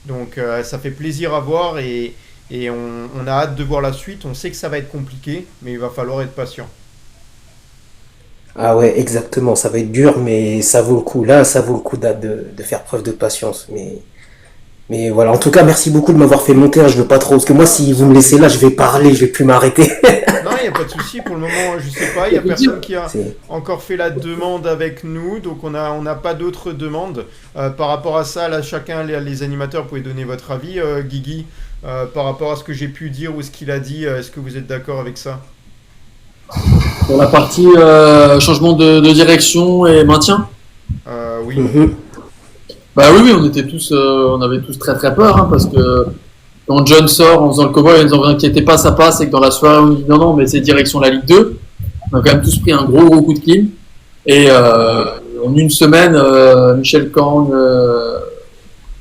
Donc, ça fait plaisir à voir et on a hâte de voir la suite. On sait que ça va être compliqué, mais il va falloir être patient. Ah ouais, exactement, ça va être dur, mais ça vaut le coup. Là, ça vaut le coup de faire preuve de patience. Mais voilà, en tout cas, merci beaucoup de m'avoir fait monter. Hein, je veux pas trop, parce que moi, si vous me laissez là, je vais parler, je vais plus m'arrêter. Non, il n'y a pas de souci. Pour le moment, je sais pas. Il n'y a personne qui a encore fait la demande avec nous. Donc, on n'a pas d'autres demandes. Par rapport à ça, là, chacun, les animateurs, pouvez donner votre avis. Guigui, par rapport à ce que j'ai pu dire ou ce qu'il a dit, est-ce que vous êtes d'accord avec ça? Pour la partie changement de direction et maintien. Oui. Bah oui, on avait tous très très peur, hein, parce que quand John sort en faisant le cowboy, en disant vous inquiétez pas, ça passe, et que dans la soirée on dit non, mais c'est direction la Ligue 2. On a quand même tous pris un gros coup de clim. Et en une semaine, Michel Kang,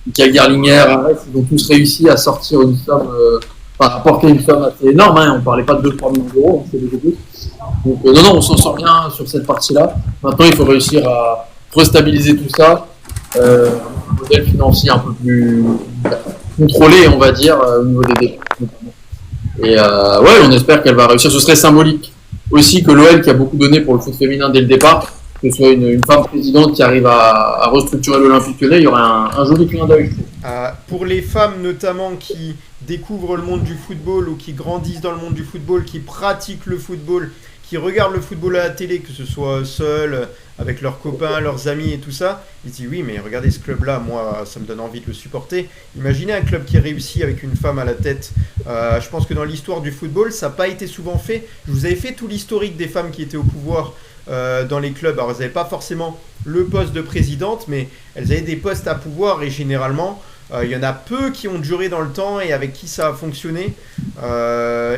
Michael Garlinger, ils ont tous réussi à sortir une somme, apporter une somme assez énorme, hein, on parlait pas de 2-3 millions d'euros, c'est beaucoup plus. Donc non, on s'en sort bien sur cette partie-là. Maintenant, il faut réussir à restabiliser tout ça. Un modèle financier un peu plus contrôlé, on va dire, au niveau des dépenses notamment. Et ouais, on espère qu'elle va réussir. Ce serait symbolique aussi que l'OL, qui a beaucoup donné pour le foot féminin dès le départ, que ce soit une femme présidente qui arrive à restructurer l'Olympique Lyonnais, il y aurait un joli clin d'œil. Pour les femmes notamment qui découvrent le monde du football ou qui grandissent dans le monde du football, qui pratiquent le football, qui regardent le football à la télé, que ce soit seuls, avec leurs copains, leurs amis et tout ça, ils disent oui, mais regardez ce club-là, moi, ça me donne envie de le supporter. Imaginez un club qui réussit avec une femme à la tête. Je pense que dans l'histoire du football, ça n'a pas été souvent fait. Je vous avais fait tout l'historique des femmes qui étaient au pouvoir dans les clubs. Alors, elles n'avaient pas forcément le poste de présidente, mais elles avaient des postes à pouvoir et généralement, il y en a peu qui ont duré dans le temps et avec qui ça a fonctionné.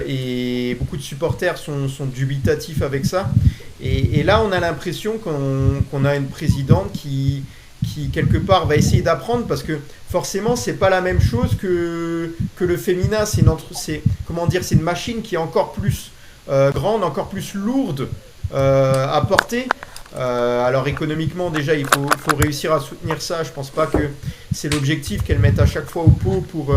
Et beaucoup de supporters sont dubitatifs avec ça. Et là, on a l'impression qu'on a une présidente qui quelque part, va essayer d'apprendre parce que forcément, c'est pas la même chose que le féminin. C'est une machine qui est encore plus grande, encore plus lourde à porter. Alors économiquement déjà il faut réussir à soutenir ça. Je pense pas que c'est l'objectif qu'elle mette à chaque fois au pot pour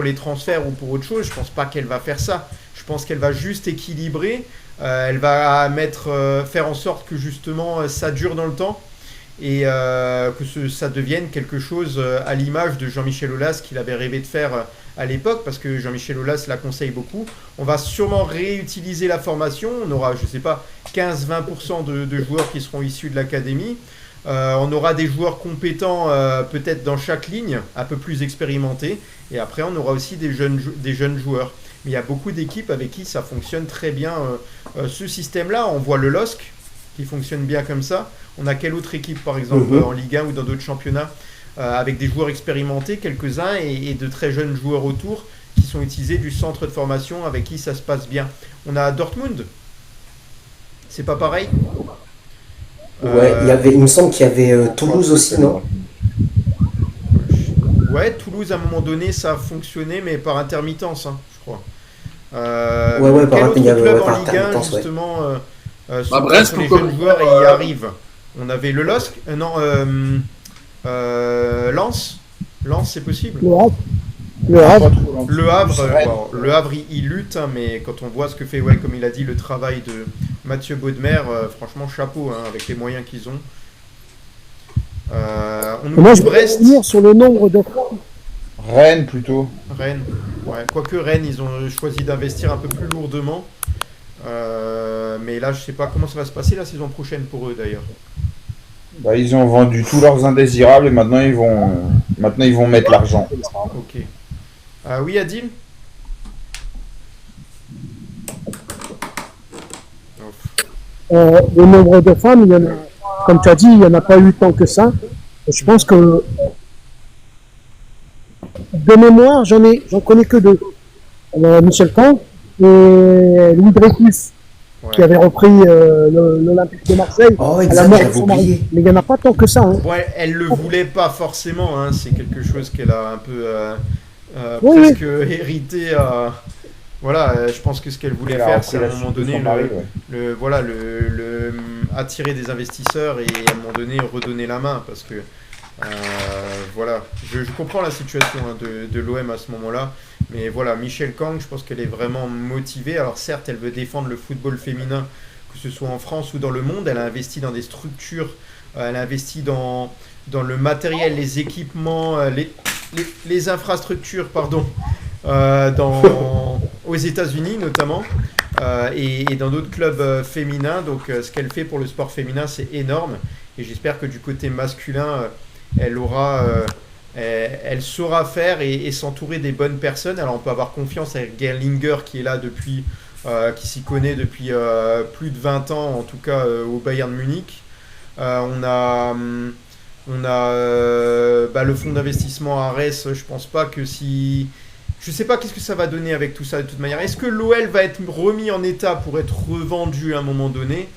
les transferts ou pour autre chose. Je pense pas qu'elle va faire ça. Je pense qu'elle va juste équilibrer. Elle va faire en sorte que justement ça dure dans le temps et que ça devienne quelque chose à l'image de Jean-Michel Aulas qu'il avait rêvé de faire à l'époque, parce que Jean-Michel Aulas la conseille beaucoup. On va sûrement réutiliser la formation. On aura, je sais pas, 15-20% de joueurs qui seront issus de l'académie. On aura des joueurs compétents peut-être dans chaque ligne, un peu plus expérimentés. Et après, on aura aussi des jeunes joueurs. Mais il y a beaucoup d'équipes avec qui ça fonctionne très bien ce système-là. On voit le LOSC qui fonctionne bien comme ça. On a quelle autre équipe, par exemple, en Ligue 1 ou dans d'autres championnats avec des joueurs expérimentés, quelques-uns, et de très jeunes joueurs autour qui sont utilisés du centre de formation avec qui ça se passe bien. On a Dortmund. C'est pas pareil? Ouais, il me semble qu'il y avait Toulouse aussi, non? Ouais, Toulouse, à un moment donné, ça a fonctionné, mais par intermittence, hein, je crois. Ouais, quel autre club en Ligue 1, justement, Brest, les jeunes joueurs et y arrivent? On avait le LOSC, Lens. Lens, c'est possible? Le Havre. Le Havre, il lutte, hein, mais quand on voit ce que fait, comme il a dit, le travail de Mathieu Baudemer, franchement, chapeau, hein, avec les moyens qu'ils ont. Moi, je voudrais revenir sur le nombre de fois. Rennes, plutôt. Rennes, ouais. Quoique Rennes, ils ont choisi d'investir un peu plus lourdement. Mais là, je sais pas comment ça va se passer la saison prochaine pour eux, d'ailleurs. Bah, ils ont vendu tous leurs indésirables et maintenant ils vont mettre l'argent. Ok. Oui, Adil? Le nombre de femmes, il y en a, comme tu as dit, il n'y en a pas eu tant que ça. Et je pense que de mémoire, j'en connais que deux. Michel Kang et Louis Dreyfus. qui avait repris l'Olympique de Marseille Oh, à la exact, mort de j'avais son mari. oublié. Mais il n'y en a pas tant que ça. Hein. Ouais, elle le voulait pas forcément, hein, c'est quelque chose qu'elle a un peu Oui, presque hérité. Voilà, je pense que ce qu'elle voulait Elle a faire, repris c'est à la un moment suite de donné son mari, ouais. voilà, attirer des investisseurs et à un moment donné redonner la main parce que voilà, je comprends la situation hein, de l'OM à ce moment-là, mais voilà, Michelle Kang, je pense qu'elle est vraiment motivée. Alors certes, elle veut défendre le football féminin, que ce soit en France ou dans le monde. Elle a investi dans des structures, elle a investi dans le matériel, les équipements, les infrastructures, pardon, aux États-Unis notamment, et dans d'autres clubs féminins. Donc ce qu'elle fait pour le sport féminin, c'est énorme. Et j'espère que du côté masculin, elle saura faire et s'entourer des bonnes personnes. Alors on peut avoir confiance avec Gerlinger qui est là depuis, qui s'y connaît depuis plus de 20 ans, en tout cas au Bayern Munich. On a le fonds d'investissement Ares. Je pense pas que si... Je sais pas qu'est-ce que ça va donner avec tout ça de toute manière. Est-ce que l'OL va être remis en état pour être revendu à un moment donné ?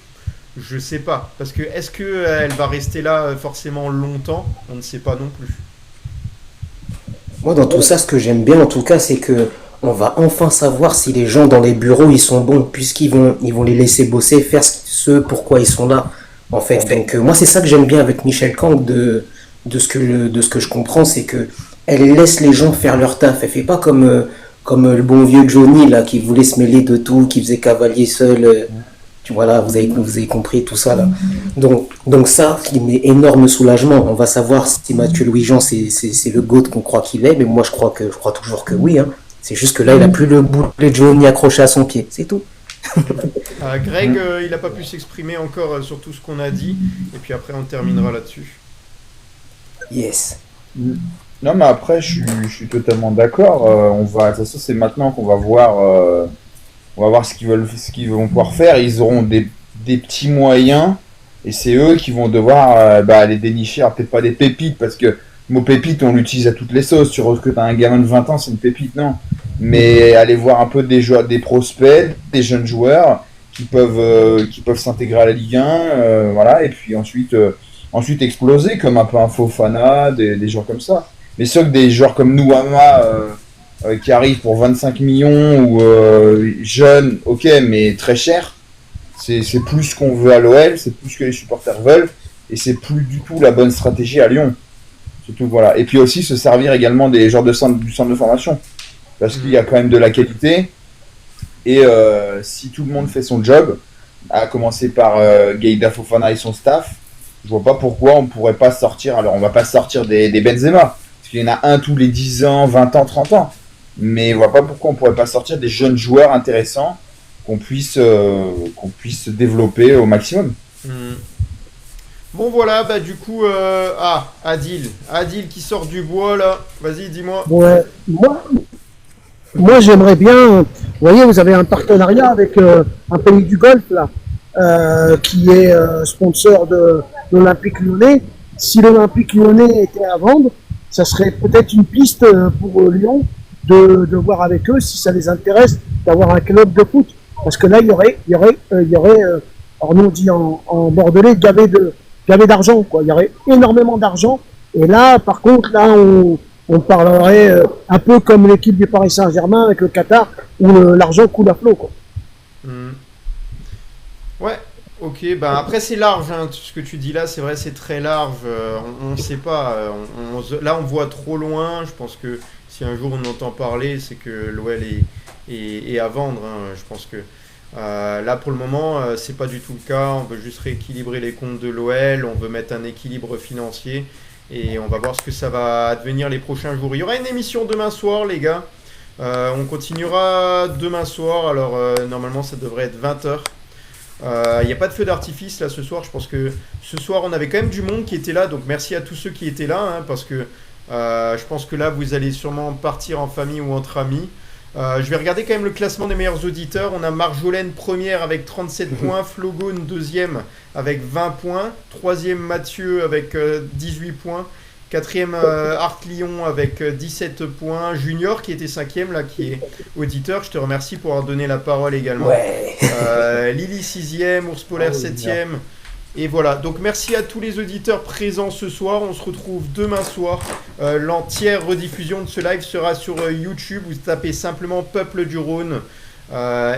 Je sais pas. Parce que est-ce qu'elle va rester là forcément longtemps ? On ne sait pas non plus. Moi, dans tout ça, ce que j'aime bien, en tout cas, c'est que on va enfin savoir si les gens dans les bureaux, ils sont bons, puisqu'ils vont les laisser bosser, faire ce pourquoi ils sont là, en fait. Donc, moi, c'est ça que j'aime bien avec Michelle Kang, de ce que je comprends, c'est que elle laisse les gens faire leur taf. Elle fait pas comme le bon vieux Johnny, là, qui voulait se mêler de tout, qui faisait cavalier seul. Voilà, vous avez compris tout ça là. Donc ça, qui met énorme soulagement. On va savoir si Mathieu Louis-Jean c'est le GOAT qu'on croit qu'il est, mais moi je crois toujours que oui. Hein. C'est juste que là il a plus le boulet de Johnny accroché à son pied, c'est tout. Greg, il n'a pas pu s'exprimer encore sur tout ce qu'on a dit, et puis après on terminera là-dessus. Yes. Non mais après je suis totalement d'accord. De toute façon c'est maintenant qu'on va voir. On va voir ce qu'ils vont pouvoir faire. Ils auront des petits moyens et c'est eux qui vont devoir aller dénicher. Alors peut-être pas des pépites parce que le mot pépite on l'utilise à toutes les sauces. Tu recrutes un gamin de 20 ans, c'est une pépite, non. Mais aller voir un peu des joueurs, des prospects, des jeunes joueurs qui peuvent s'intégrer à la Ligue 1, voilà, et puis ensuite exploser comme un peu un Fofana, des joueurs comme ça. Mais sauf que des joueurs comme Nouama qui arrive pour 25 millions ou jeune, ok, mais très cher, c'est plus ce qu'on veut à l'OL, c'est plus ce que les supporters veulent, et c'est plus du tout la bonne stratégie à Lyon. Surtout, voilà. Et puis aussi se servir également des joueurs du centre de formation, parce qu'il y a quand même de la qualité, et si tout le monde fait son job, à commencer par Gueïda Fofana et son staff, je vois pas pourquoi on pourrait pas sortir, alors on va pas sortir des Benzema, parce qu'il y en a un tous les 10 ans, 20 ans, 30 ans. Mais on voit pas pourquoi on pourrait pas sortir des jeunes joueurs intéressants qu'on puisse développer au maximum. Bon voilà, du coup, Adil qui sort du bois là. Vas-y, dis-moi. Ouais, moi j'aimerais bien. Vous voyez, vous avez un partenariat avec un pays du Golfe là, qui est sponsor de l'Olympique Lyonnais. Si l'Olympique Lyonnais était à vendre, ça serait peut-être une piste pour Lyon. De voir avec eux si ça les intéresse d'avoir un club de foot, parce que là il y aurait alors nous on dit en bordelais gavé d'argent quoi, il y aurait énormément d'argent, et là par contre là on parlerait un peu comme l'équipe du Paris Saint-Germain avec le Qatar où l'argent coule à flot quoi. Ouais, ok, après c'est large hein, ce que tu dis là, c'est vrai, c'est très large, on sait pas, là on voit trop loin. Je pense que si un jour on entend parler, c'est que l'OL est à vendre. Hein. Je pense que là pour le moment, c'est pas du tout le cas. On veut juste rééquilibrer les comptes de l'OL, on veut mettre un équilibre financier et on va voir ce que ça va advenir les prochains jours. Il y aura une émission demain soir, les gars. On continuera demain soir. Alors normalement, ça devrait être 20h. Il n'y a pas de feu d'artifice là ce soir. Je pense que ce soir, on avait quand même du monde qui était là. Donc merci à tous ceux qui étaient là, hein, parce que je pense que là, vous allez sûrement partir en famille ou entre amis. Je vais regarder quand même le classement des meilleurs auditeurs. On a Marjolaine première avec 37 points, Flogone deuxième avec 20 points, troisième Mathieu avec 18 points 4e Art Lyon avec 17 points. Junior qui était 5e, là, qui est auditeur. Je te remercie pour avoir donné la parole également. Ouais. Lily 6e, Ours Polaire 7e. Et voilà, donc merci à tous les auditeurs présents ce soir. On se retrouve demain soir. L'entière rediffusion de ce live sera sur YouTube. Vous tapez simplement Peuple du Rhône.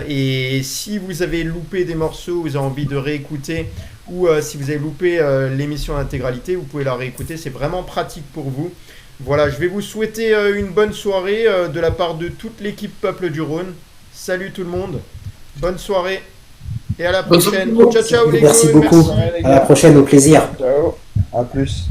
Et si vous avez loupé des morceaux, vous avez envie de réécouter, ou si vous avez loupé l'émission en intégralité, vous pouvez la réécouter. C'est vraiment pratique pour vous. Voilà, je vais vous souhaiter une bonne soirée de la part de toute l'équipe Peuple du Rhône. Salut tout le monde. Bonne soirée. Et à la prochaine. Ciao, ciao les gars. Merci beaucoup. Merci. À la prochaine, au plaisir. Ciao. À plus.